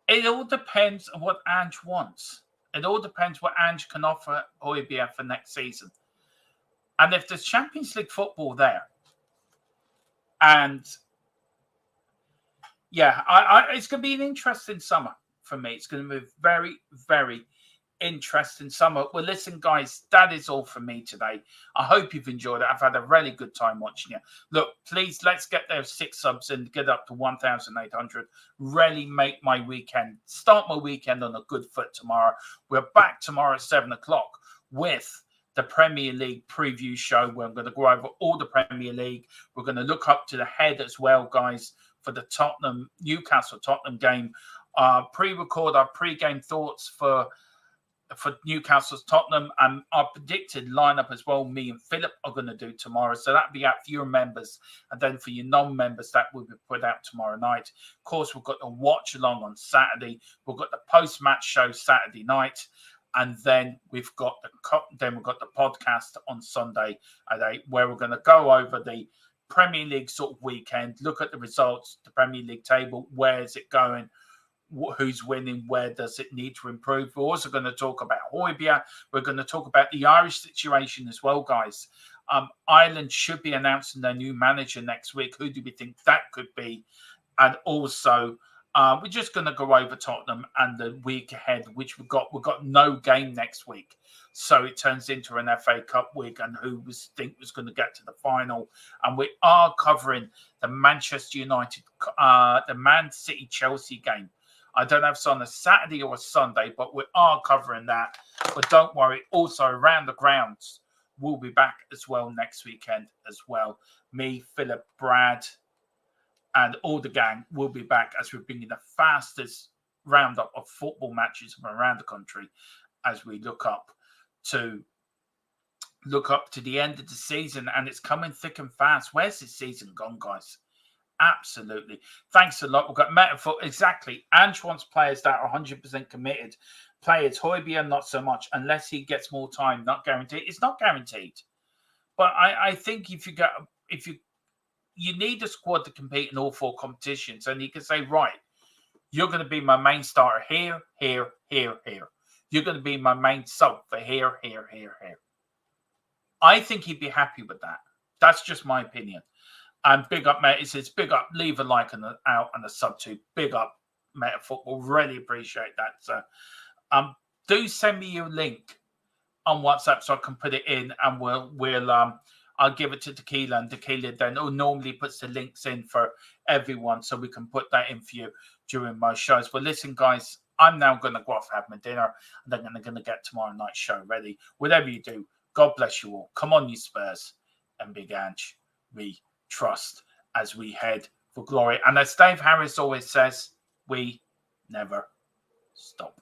It all depends on what Ange wants. It all depends what Ange can offer Højbjerg for next season. And if there's Champions League football there, and yeah, it's going to be an interesting summer for me. It's going to be very, very interesting summer. Well, listen, guys, that is all for me today. I hope you've enjoyed it. I've had a really good time watching it. Look, please, let's get those 6 subs and get up to 1,800. Really make my weekend, start my weekend on a good foot tomorrow. We're back tomorrow at 7 o'clock with the Premier League preview show, where I'm going to go over all the Premier League. We're going to look up to the head as well, guys, for the Newcastle-Tottenham game. Pre-record our pre-game thoughts for Newcastle's Tottenham, and our predicted lineup as well, me and Philip are going to do tomorrow. So that'll be out for your members, and then for your non-members, that will be put out tomorrow night. Of course, we've got the watch along on Saturday. We've got the post-match show Saturday night, and then we've got the podcast on Sunday at 8, where we're going to go over the Premier League sort of weekend, look at the results, the Premier League table, where is it going, who's winning, where does it need to improve. We're also going to talk about Højbjerg. We're going to talk about the Irish situation as well, guys. Ireland should be announcing their new manager next week. Who do we think that could be? And also, we're just going to go over Tottenham and the week ahead, which we've got no game next week. So it turns into an FA Cup week, and who was going to get to the final. And we are covering the Manchester United, the Man City Chelsea game. I don't know if it's on a Saturday or a Sunday, but we are covering that. But don't worry. Also, Around the Grounds will be back as well next weekend as well. Me, Philip, Brad, and all the gang will be back as we're bringing the fastest roundup of football matches from around the country as we look up to the end of the season. And it's coming thick and fast. Where's this season gone, guys? Absolutely. Thanks a lot. We've got metaphor. Exactly. Ange wants players that are 100% committed. Players, Højbjerg, not so much, unless he gets more time. Not guaranteed. It's not guaranteed. But I think you need a squad to compete in all 4 competitions, and you can say, right, you're going to be my main starter here, here, here, here. You're going to be my main sub for here. I think he'd be happy with that. That's just my opinion. And big up, mate. It says big up. Leave a like and out and a sub too. Big up, Meta Football. Really appreciate that. So, do send me your link on WhatsApp so I can put it in, and I'll give it to Tequila, and Tequila then normally puts the links in for everyone, so we can put that in for you during my shows. But listen, guys, I'm now going to go off and have my dinner, and then I'm going to get tomorrow night's show ready. Whatever you do, God bless you all. Come on, you Spurs, and Big Ange, we trust as we head for glory. And as Dave Harris always says, we never stop.